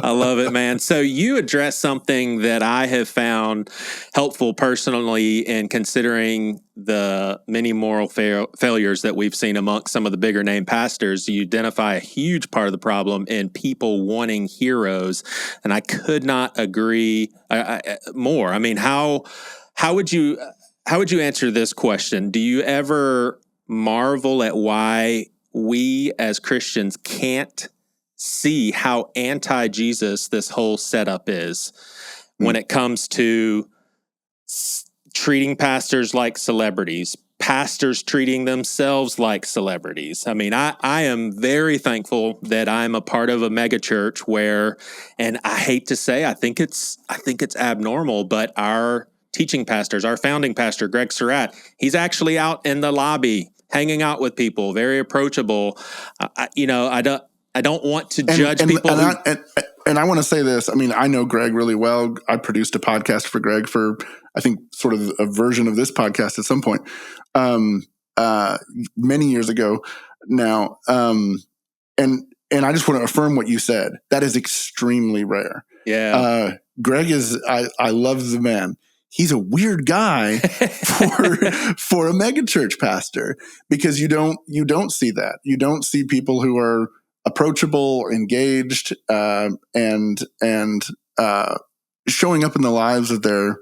I love it, man. So you address something that I have found helpful personally in considering the many moral failures that we've seen amongst some of the bigger name pastors. You identify a huge part of the problem in people wanting heroes, and I could not agree more. I mean, how would you answer this question? Do you ever marvel at why we as Christians can't see how anti-Jesus this whole setup is when it comes to treating pastors like celebrities, pastors treating themselves like celebrities? I mean, I am very thankful that I'm a part of a mega church where, and I hate to say, I think it's abnormal, but our teaching pastors, our founding pastor, Greg Surratt, he's actually out in the lobby hanging out with people, very approachable. I don't want to judge people. And I want to say this. I mean, I know Greg really well. I produced a podcast for Greg for, I think, sort of a version of this podcast at some point, many years ago now. And I just want to affirm what you said. That is extremely rare. Yeah. Greg is, I love the man. He's a weird guy for a megachurch pastor, because you don't see that. You don't see people who are approachable, engaged, and showing up in the lives of their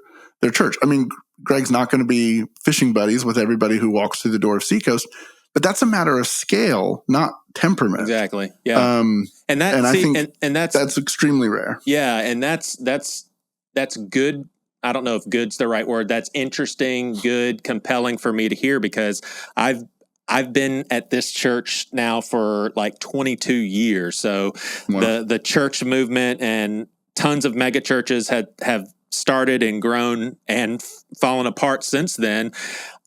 church. I mean, Greg's not going to be fishing buddies with everybody who walks through the door of Seacoast, but that's a matter of scale, not temperament. Exactly. Yeah. I think that's extremely rare. Yeah, and that's good. I don't know if good's the right word. That's interesting, good, compelling for me to hear, because I've I've been at this church now for like 22 years. So the church movement and tons of mega churches have started and grown and fallen apart since then.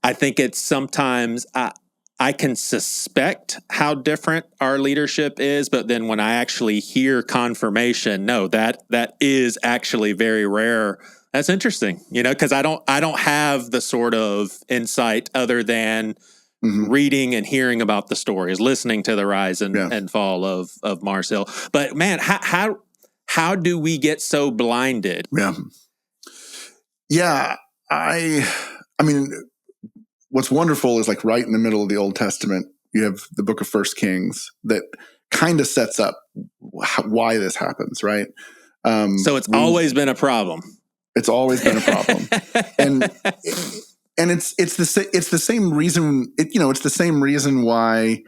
I think it's sometimes I can suspect how different our leadership is, but then when I actually hear confirmation, no, that is actually very rare. That's interesting, because I don't have the sort of insight other than reading and hearing about the stories, listening to the rise and fall of Mars Hill. But man, how do we get so blinded? Yeah. I mean, what's wonderful is like right in the middle of the Old Testament, you have the book of 1 Kings that kind of sets up why this happens, right? So it's always been a problem. It's always been a problem, and it's the same reason. It's the same reason why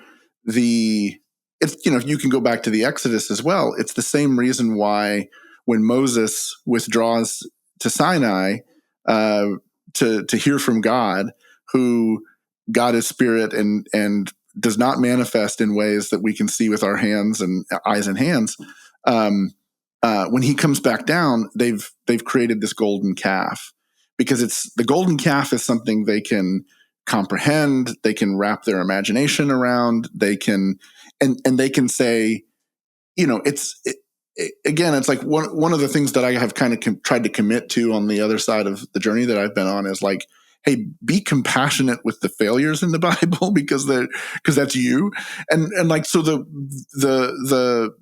you can go back to the Exodus as well. It's the same reason why when Moses withdraws to Sinai to hear from God, who God is spirit and does not manifest in ways that we can see with our hands and eyes and hands. When he comes back down, they've created this golden calf, because the golden calf is something they can comprehend, they can wrap their imagination around, they can say, it's like one of the things that I have kind of tried to commit to on the other side of the journey that I've been on is like, hey, be compassionate with the failures in the Bible because that's you. And like, so the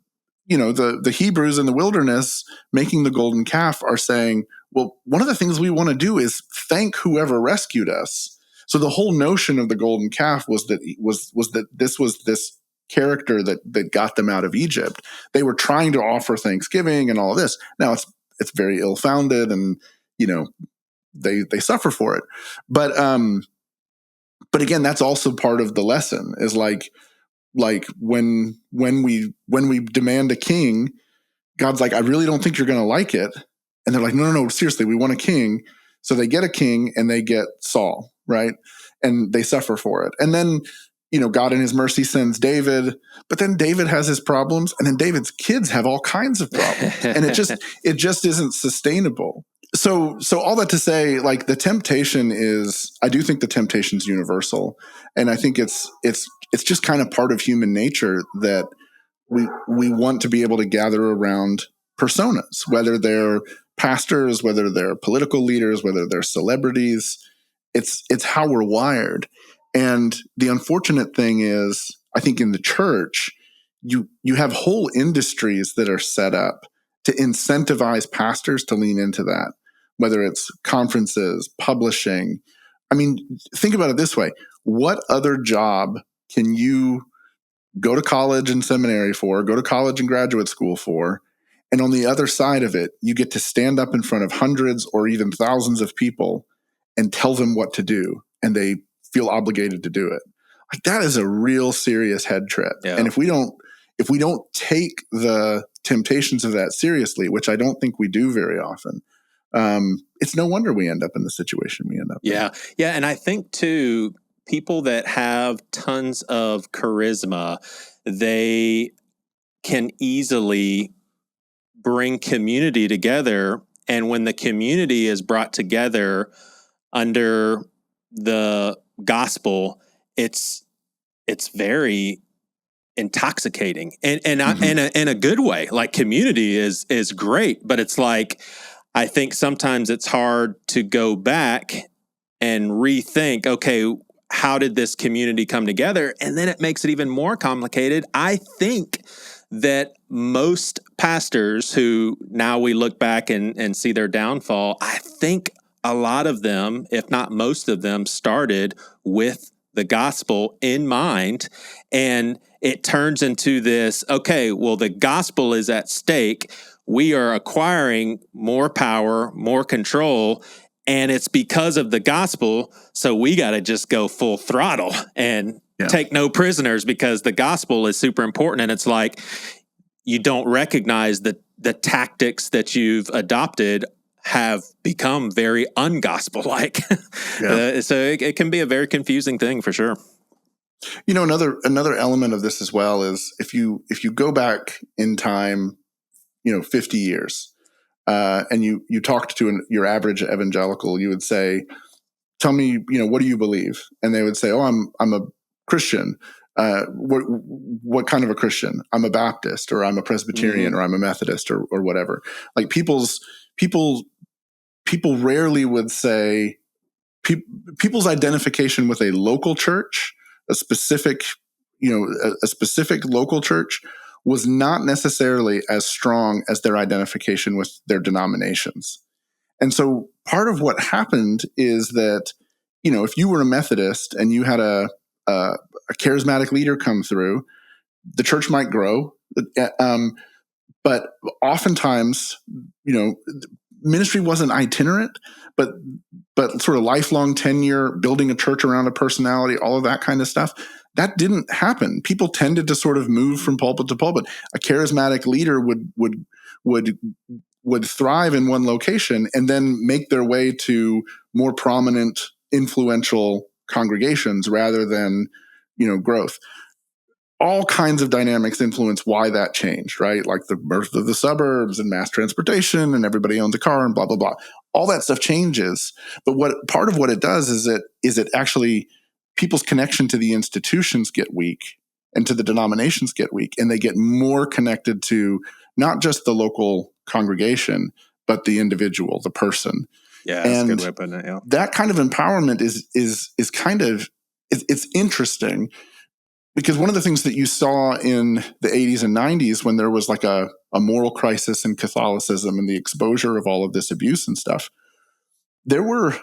Hebrews in the wilderness making the golden calf are saying, well, one of the things we want to do is thank whoever rescued us. So the whole notion of the golden calf was that this was this character that got them out of Egypt. They were trying to offer thanksgiving and all of this. Now it's very ill-founded, and they suffer for it. But again, that's also part of the lesson is like when we demand a king, God's like, I really don't think you're going to like it. And they're like, no, seriously, we want a king. So they get a king and they get Saul, right? And they suffer for it. And then, God in his mercy sends David, but then David has his problems, and then David's kids have all kinds of problems. And it just isn't sustainable. So all that to say, like, the temptation I do think the temptation is universal. And I think it's just kind of part of human nature that we want to be able to gather around personas, whether they're pastors, whether they're political leaders, whether they're celebrities. It's how we're wired. And the unfortunate thing is, I think in the church, you have whole industries that are set up to incentivize pastors to lean into that, whether it's conferences, publishing. I mean, think about it this way. What other job can you go to college and seminary for, go to college and graduate school for, and on the other side of it, you get to stand up in front of hundreds or even thousands of people and tell them what to do, and they feel obligated to do it? Like, that is a real serious head trip. Yeah. And if we don't take the temptations of that seriously, which I don't think we do very often, it's no wonder we end up in the situation we end up in. Yeah. And I think too, people that have tons of charisma, they can easily bring community together. And when the community is brought together under the gospel, it's very intoxicating and in a good way. Like, community is great, but it's like, I think sometimes it's hard to go back and rethink, okay, how did this community come together? And then it makes it even more complicated. I think that most pastors who now we look back and see their downfall, I think a lot of them, if not most of them, started with the gospel in mind. And it turns into this, okay, well, the gospel is at stake. We are acquiring more power, more control, and it's because of the gospel. So we got to just go full throttle and take no prisoners because the gospel is super important. And it's like, you don't recognize that the tactics that you've adopted have become very ungospel-like. So it can be a very confusing thing for sure. Another element of this as well is if you go back in time, 50 years, and you talked to your average evangelical, you would say, "Tell me, what do you believe?" And they would say, "Oh, I'm a Christian." What kind of a Christian? I'm a Baptist, or I'm a Presbyterian, or I'm a Methodist, or whatever. Like people rarely would say people's identification with a local church, a specific local church, was not necessarily as strong as their identification with their denominations. And so part of what happened is that, if you were a Methodist and you had a charismatic leader come through, the church might grow. But oftentimes, ministry wasn't itinerant, but sort of lifelong tenure, building a church around a personality, all of that kind of stuff, that didn't happen. People tended to sort of move from pulpit to pulpit. A charismatic leader would thrive in one location and then make their way to more prominent, influential congregations rather than, growth. All kinds of dynamics influence why that changed, right? Like the birth of the suburbs and mass transportation and everybody owns a car and blah, blah, blah. All that stuff changes. But part of what it does is it actually people's connection to the institutions get weak and to the denominations get weak, and they get more connected to not just the local congregation, but the individual, the person. Yeah, that's a good way of putting it. Yeah. That kind of empowerment is kind of, it's interesting. Because one of the things that you saw in the 80s and 90s, when there was like a moral crisis in Catholicism and the exposure of all of this abuse and stuff, there were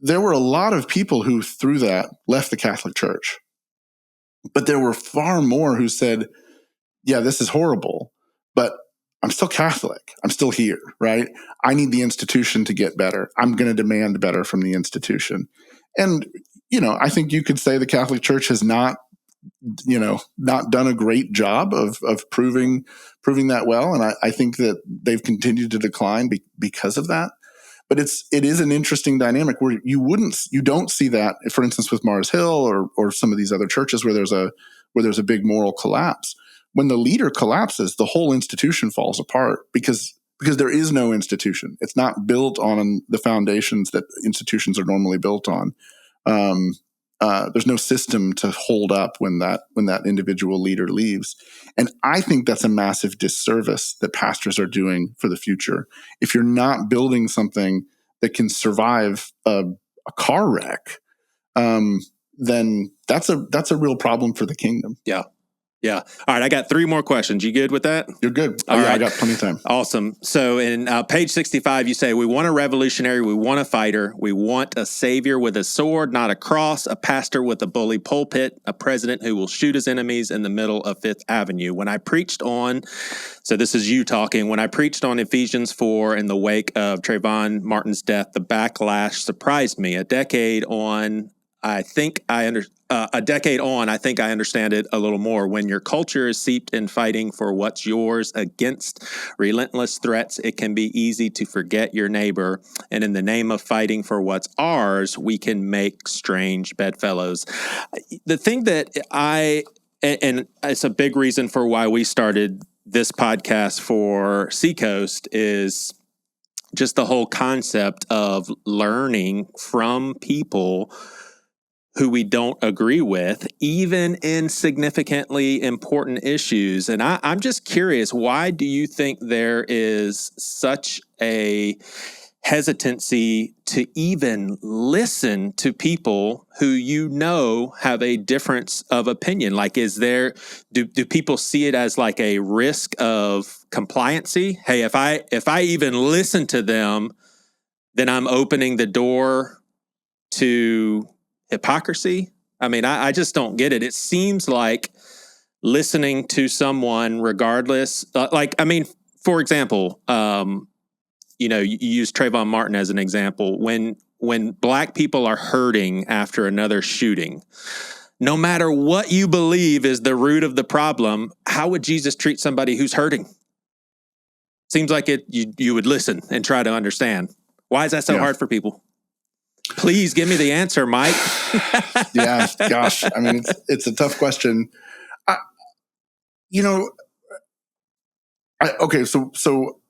a lot of people who through that left the Catholic Church. But there were far more who said, yeah, this is horrible, but I'm still Catholic. I'm still here, right? I need the institution to get better. I'm going to demand better from the institution. And, I think you could say the Catholic Church has not done a great job of proving that well. And I think that they've continued to decline because of that. But it is an interesting dynamic where you don't see that, for instance, with Mars Hill or some of these other churches where there's a big moral collapse. When the leader collapses, the whole institution falls apart because there is no institution. It's not built on the foundations that institutions are normally built on. There's no system to hold up when that individual leader leaves. And I think that's a massive disservice that pastors are doing for the future. If you're not building something that can survive a car wreck, then that's a real problem for the kingdom. Yeah. Yeah. All right. I got 3 more questions. You good with that? You're good. All right. I got plenty of time. Awesome. So in page 65, you say, we want a revolutionary. We want a fighter. We want a savior with a sword, not a cross, a pastor with a bully pulpit, a president who will shoot his enemies in the middle of Fifth Avenue. When I preached on, so this is you talking, when I preached on Ephesians 4 in the wake of Trayvon Martin's death, the backlash surprised me. A decade on, I think I understand it a little more. When your culture is steeped in fighting for what's yours against relentless threats, it can be easy to forget your neighbor. And in the name of fighting for what's ours, we can make strange bedfellows. The thing that and it's a big reason for why we started this podcast for Seacoast, is just the whole concept of learning from people who we don't agree with, even in significantly important issues. And I'm just curious, why do you think there is such a hesitancy to even listen to people who have a difference of opinion? Like, do people see it as like a risk of compliancy? Hey, if I even listen to them, then I'm opening the door to hypocrisy. I mean, I just don't get it. It seems like listening to someone regardless, for example, you use Trayvon Martin as an example. When black people are hurting after another shooting, no matter what you believe is the root of the problem, how would Jesus treat somebody who's hurting? Seems like you would listen and try to understand. Why is that so hard for people? Please give me the answer, Mike. Yeah, gosh. I mean, it's a tough question. Okay, so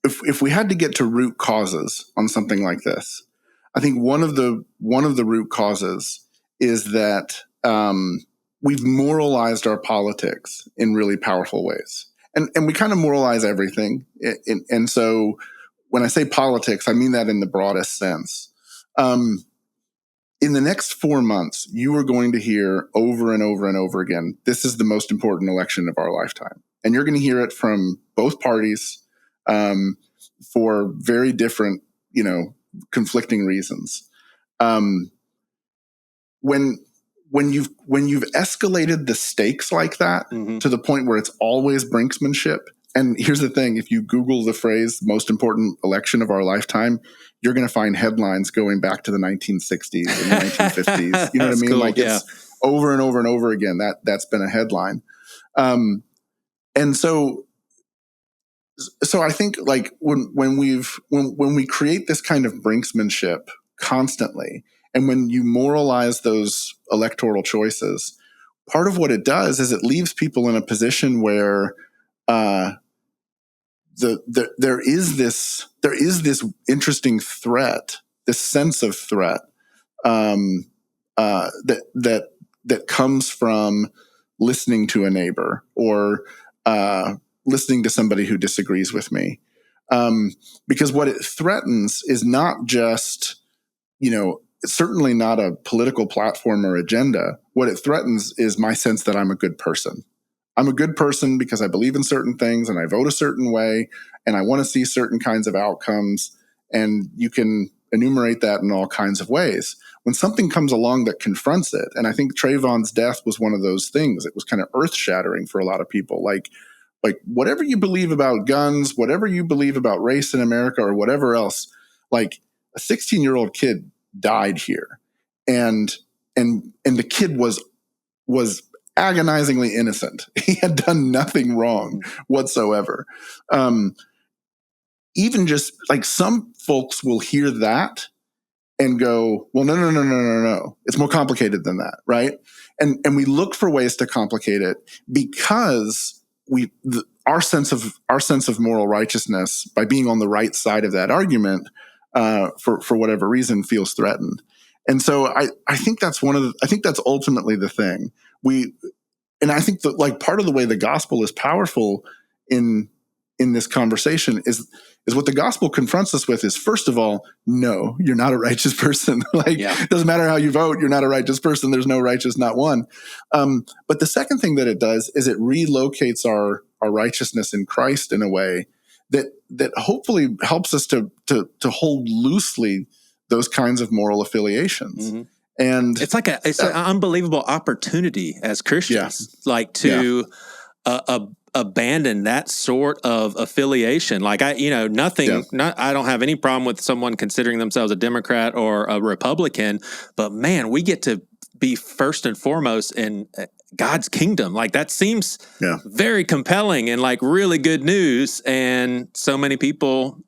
if we had to get to root causes on something like this, I think one of the root causes is that we've moralized our politics in really powerful ways, and we kind of moralize everything. And so when I say politics, I mean that in the broadest sense. In the next 4 months, you are going to hear over and over and over again, this is the most important election of our lifetime. And you're going to hear it from both parties for very different, conflicting reasons. When you've escalated the stakes like that to the point where it's always brinksmanship, and here's the thing, if you Google the phrase most important election of our lifetime, you're going to find headlines going back to the 1960s and the 1950s. You know what I mean? Cool, it's over and over and over again. That's been a headline. And so I think like when we create this kind of brinksmanship constantly, and when you moralize those electoral choices, part of what it does is it leaves people in a position where there is this interesting threat, this sense of threat that comes from listening to a neighbor or listening to somebody who disagrees with me, because what it threatens is not just it's certainly not a political platform or agenda. What it threatens is my sense that I'm a good person. I'm a good person because I believe in certain things and I vote a certain way and I want to see certain kinds of outcomes. And you can enumerate that in all kinds of ways. When something comes along that confronts it, and I think Trayvon's death was one of those things, it was kind of earth-shattering for a lot of people. Like whatever you believe about guns, whatever you believe about race in America or whatever else, like a 16-year-old kid died here. And the kid was agonizingly innocent. He had done nothing wrong whatsoever. Even just like some folks will hear that and go, well, no. It's more complicated than that, right? And we look for ways to complicate it because our sense of moral righteousness, by being on the right side of that argument, for whatever reason, feels threatened. And so I think that's ultimately the thing. And I think that like part of the way the gospel is powerful in this conversation is what the gospel confronts us with is, first of all, no, you're not a righteous person. It doesn't matter how you vote, you're not a righteous person. There's no righteous, not one. But the second thing that it does is it relocates our righteousness in Christ in a way that hopefully helps us to hold loosely those kinds of moral affiliations. Mm-hmm. And it's like it's an unbelievable opportunity as Christians, abandon that sort of affiliation. Like I don't have any problem with someone considering themselves a Democrat or a Republican, but man, we get to be first and foremost in God's kingdom. Like that seems very compelling and like really good news. And so many people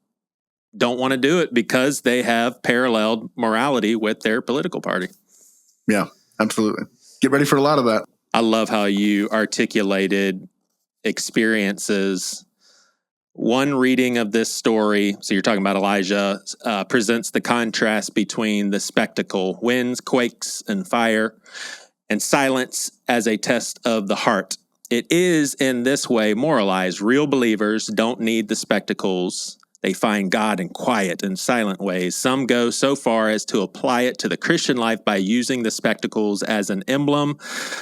don't want to do it because they have paralleled morality with their political party. Yeah, absolutely. Get ready for a lot of that. I love how you articulated experiences. One reading of this story, so you're talking about Elijah, presents the contrast between the spectacle, winds, quakes, and fire, and silence as a test of the heart. It is in this way moralized. Real believers don't need the spectacles. They find God in quiet and silent ways. Some go so far as to apply it to the Christian life by using the spectacles as an emblem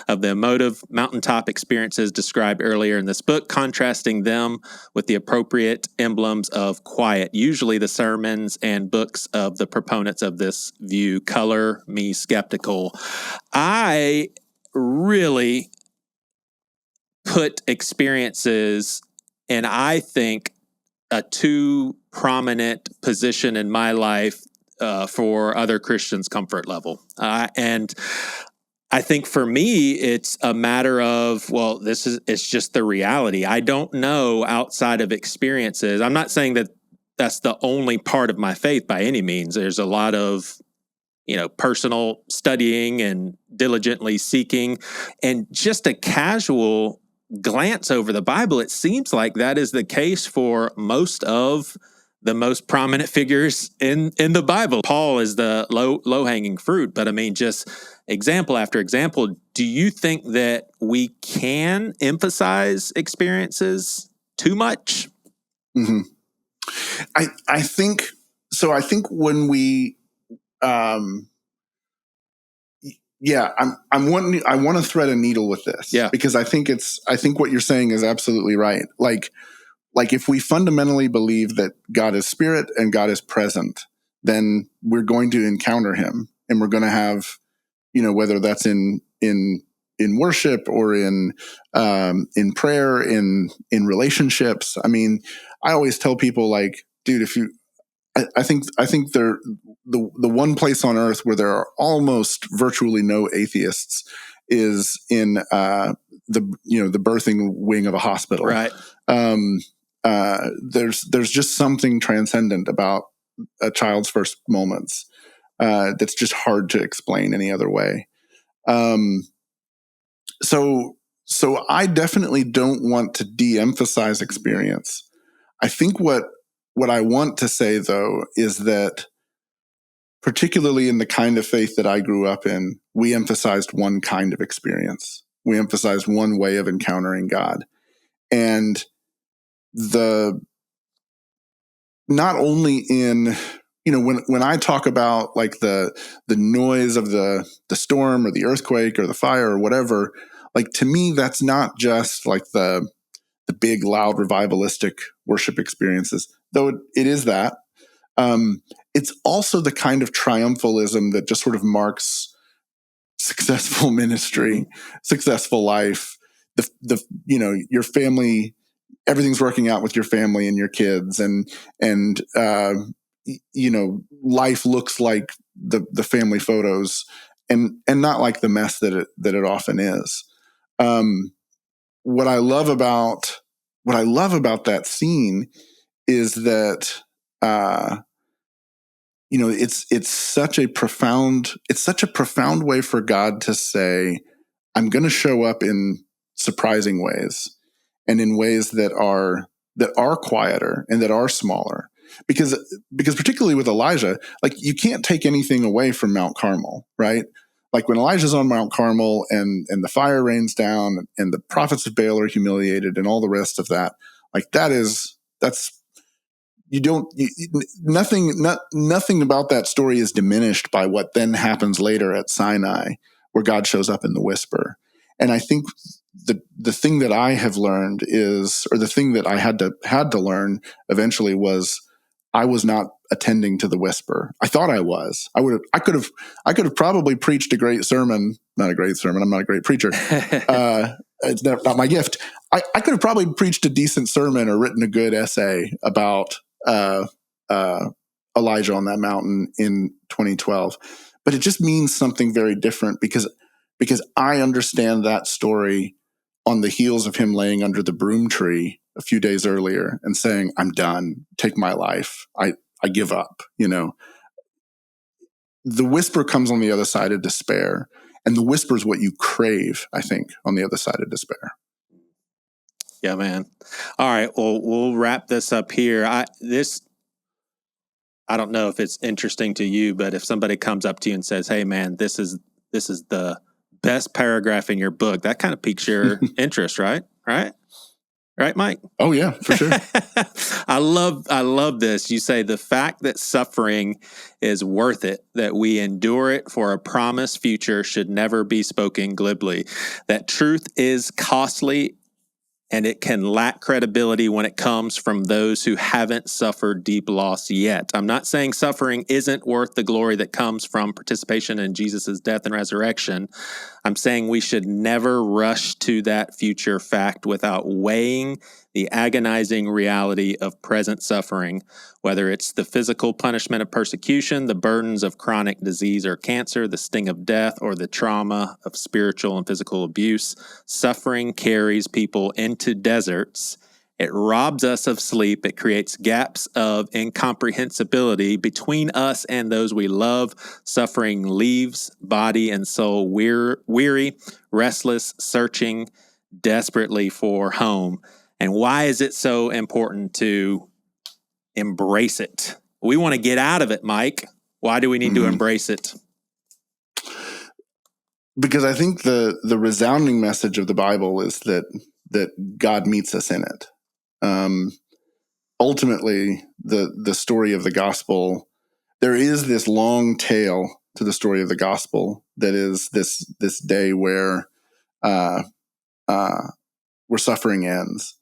of the emotive mountaintop experiences described earlier in this book, contrasting them with the appropriate emblems of quiet. Usually the sermons and books of the proponents of this view color me skeptical. I really put experiences, and I think a too prominent position in my life for other Christians' comfort level. And I think for me, it's a matter of, well, it's just the reality. I don't know outside of experiences. I'm not saying that that's the only part of my faith by any means. There's a lot of personal studying and diligently seeking. And just a casual glance over the Bible, it seems like that is the case for most of the most prominent figures in the Bible. Paul is the low-hanging fruit, but I mean, just example after example. Do you think that we can emphasize experiences too much? Mm-hmm. I think so. I think when we, I want to thread a needle with this, because I think what you're saying is absolutely right. Like if we fundamentally believe that God is spirit and God is present, then we're going to encounter him, and we're going to have, whether that's in worship or in prayer, in relationships. I mean, I always tell people, like, dude, I think the one place on earth where there are almost virtually no atheists is in the birthing wing of a hospital. Right. There's just something transcendent about a child's first moments that's just hard to explain any other way. So I definitely don't want to de-emphasize experience. I think what I want to say, though, is that particularly in the kind of faith that I grew up in, we emphasized one kind of experience. We emphasized one way of encountering God. And not only in, when I talk about like the noise of the storm or the earthquake or the fire or whatever, like, to me, that's not just like the big, loud, revivalistic worship experiences, though it is that. It's also the kind of triumphalism that just sort of marks successful ministry, successful life, your family, everything's working out with your family and your kids, and life looks like the family photos, and not like the mess that it often is. What I love about that scene is that it's such a profound way for God to say, I'm going to show up in surprising ways, and in ways that are quieter and that are smaller, because particularly with Elijah, like, you can't take anything away from Mount Carmel, right? Like, when Elijah's on Mount Carmel and the fire rains down and the prophets of Baal are humiliated and all the rest of that, like, nothing about that story is diminished by what then happens later at Sinai, where God shows up in the whisper. And I think the thing that I have learned or the thing that I had to learn eventually was, I was not attending to the whisper. I thought I was. I could have probably preached a great sermon. Not a great sermon. I'm not a great preacher. It's not my gift. I could have probably preached a decent sermon or written a good essay about Elijah on that mountain in 2012. But it just means something very different, because I understand that story on the heels of him laying under the broom tree a few days earlier and saying, I'm done, take my life. I give up. The whisper comes on the other side of despair, and the whisper is what you crave, I think, on the other side of despair. Yeah, man. All right. Well, we'll wrap this up here. I don't know if it's interesting to you, but if somebody comes up to you and says, hey, man, this is the best paragraph in your book, that kind of piques your interest, right? Right, Mike? Oh, yeah, for sure. I love this. You say the fact that suffering is worth it, that we endure it for a promised future, should never be spoken glibly. That truth is costly, and it can lack credibility when it comes from those who haven't suffered deep loss yet. I'm not saying suffering isn't worth the glory that comes from participation in Jesus' death and resurrection. I'm saying we should never rush to that future fact without weighing the agonizing reality of present suffering, whether it's the physical punishment of persecution, the burdens of chronic disease or cancer, the sting of death, or the trauma of spiritual and physical abuse. Suffering carries people into deserts It robs us of sleep. It creates gaps of incomprehensibility between us and those we love. Suffering leaves body and soul weary, restless, searching desperately for home. And why is it so important to embrace it? We want to get out of it, Mike. Why do we need to embrace it? Because I think the resounding message of the Bible is that God meets us in it. Ultimately, the story of the gospel, there is this long tail to the story of the gospel that is this day where suffering ends.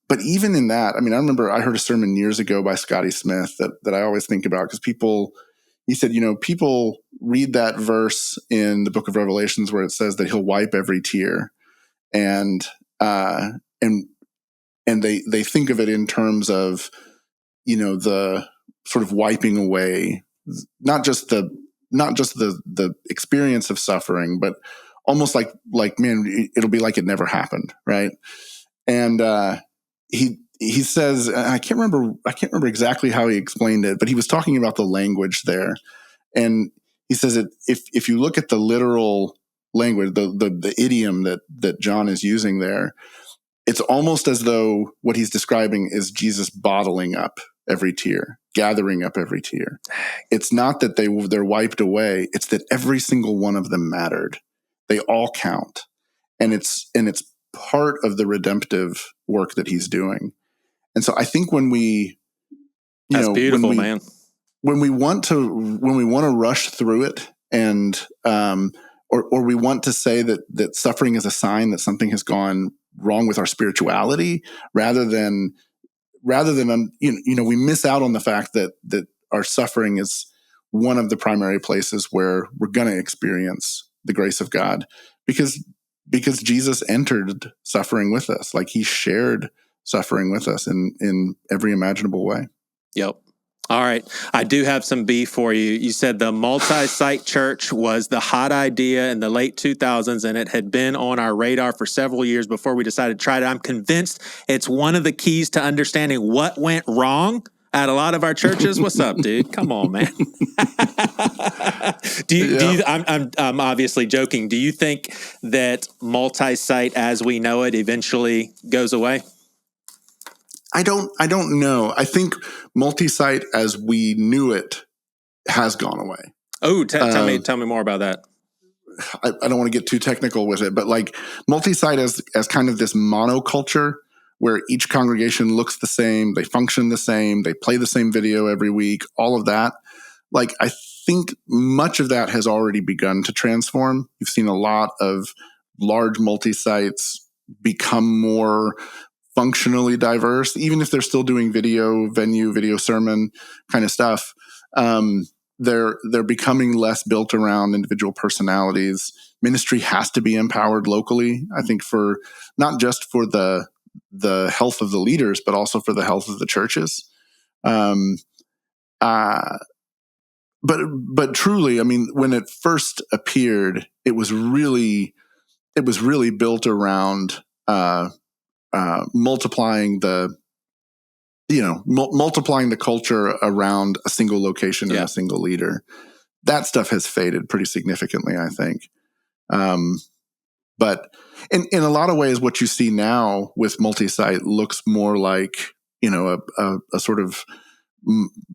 But even in that, I mean, I remember I heard a sermon years ago by Scotty Smith that I always think about, because he said, people read that verse in the book of Revelations where it says that he'll wipe every tear, and they think of it in terms of, the sort of wiping away, not just the experience of suffering, but almost like, man, it'll be like it never happened. Right. And, he says, I can't remember exactly how he explained it, but he was talking about the language there. And he says that if you look at the literal language, the idiom that John is using there, it's almost as though what he's describing is Jesus bottling up every tear, gathering up every tear. It's not that they're wiped away. It's that every single one of them mattered. They all count. And it's part of the redemptive work that he's doing. And so I think when we, that's beautiful, man. When we want to rush through it, and or we want to say that suffering is a sign that something has gone wrong with our spirituality, rather than we miss out on the fact that our suffering is one of the primary places where we're going to experience the grace of God, because Jesus entered suffering with us. Like, he shared suffering with us in every imaginable way. Yep. All right. I do have some beef for you. You said the multi-site church was the hot idea in the late 2000s, and it had been on our radar for several years before we decided to try it. I'm convinced it's one of the keys to understanding what went wrong at a lot of our churches. What's up, dude? Come on, man. I'm obviously joking. Do you think that multi-site as we know it eventually goes away? I don't know. I think multi-site as we knew it has gone away. Oh, tell me more about that. I don't want to get too technical with it, but like multi-site as kind of this monoculture where each congregation looks the same, they function the same, they play the same video every week, all of that. Like, I think much of that has already begun to transform. You've seen a lot of large multi-sites become more functionally diverse, even if they're still doing video sermon kind of stuff. They're becoming less built around individual personalities. Ministry has to be empowered locally, I think, for not just for the health of the leaders, but also for the health of the churches. But truly, I mean, when it first appeared, it was really built around multiplying the culture around a single location and a single leader. That stuff has faded pretty significantly, I think. But in a lot of ways, what you see now with multi-site looks more like, a sort of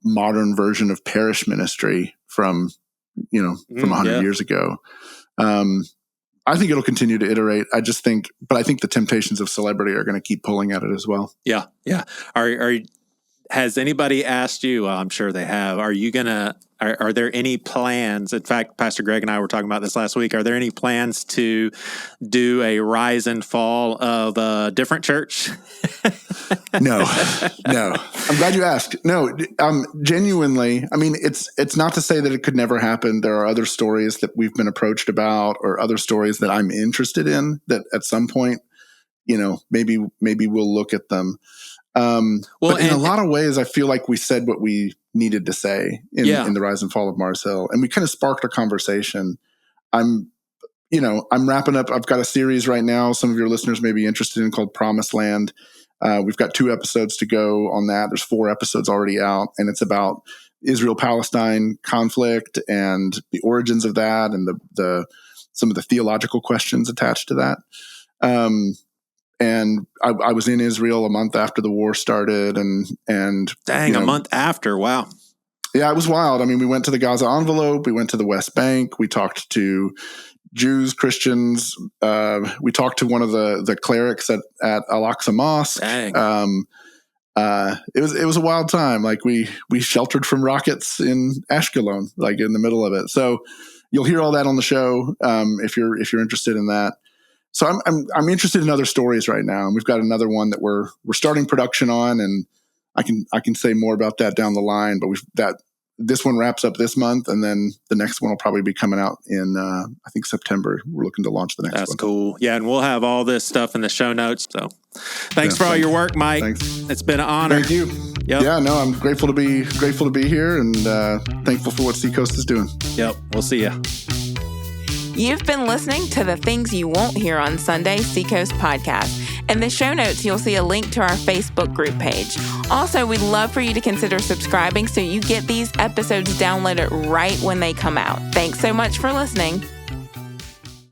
modern version of parish ministry from 100 years ago. I think it'll continue to iterate. I think the temptations of celebrity are going to keep pulling at it as well. Yeah. Yeah. Has anybody asked you? Well, I'm sure they have. Are there any plans? In fact, Pastor Greg and I were talking about this last week. Are there any plans to do a rise and fall of a different church? No. I'm glad you asked. No, genuinely. I mean, it's not to say that it could never happen. There are other stories that we've been approached about, or other stories that I'm interested in that at some point, maybe we'll look at them. But in a lot of ways, I feel like we said what we needed to say in the rise and fall of Mars Hill, and we kind of sparked a conversation. I'm wrapping up. I've got a series right now. Some of your listeners may be interested in, called Promised Land. We've got 2 episodes to go on that. There's 4 episodes already out, and it's about Israel-Palestine conflict and the origins of that, and some of the theological questions attached to that. And I was in Israel a month after the war started, and dang, a month after, wow. Yeah, it was wild. I mean, we went to the Gaza envelope, we went to the West Bank, we talked to Jews, Christians. We talked to one of the clerics at Al-Aqsa Mosque. Dang. It was a wild time. Like we sheltered from rockets in Ashkelon, like in the middle of it. So you'll hear all that on the show if you're interested in that. So I'm interested in other stories right now, and we've got another one that we're starting production on, and I can say more about that down the line. But this one wraps up this month, and then the next one will probably be coming out in I think September. We're looking to launch the next one. That's cool. Yeah, and we'll have all this stuff in the show notes. So thanks for all your work, Mike. Thanks. It's been an honor. Thank you. Yep. Yeah, no, I'm grateful to be here, and thankful for what Seacoast is doing. Yep. We'll see you. You've been listening to the Things You Won't Hear on Sunday Seacoast podcast. In the show notes, you'll see a link to our Facebook group page. Also, we'd love for you to consider subscribing so you get these episodes downloaded right when they come out. Thanks so much for listening.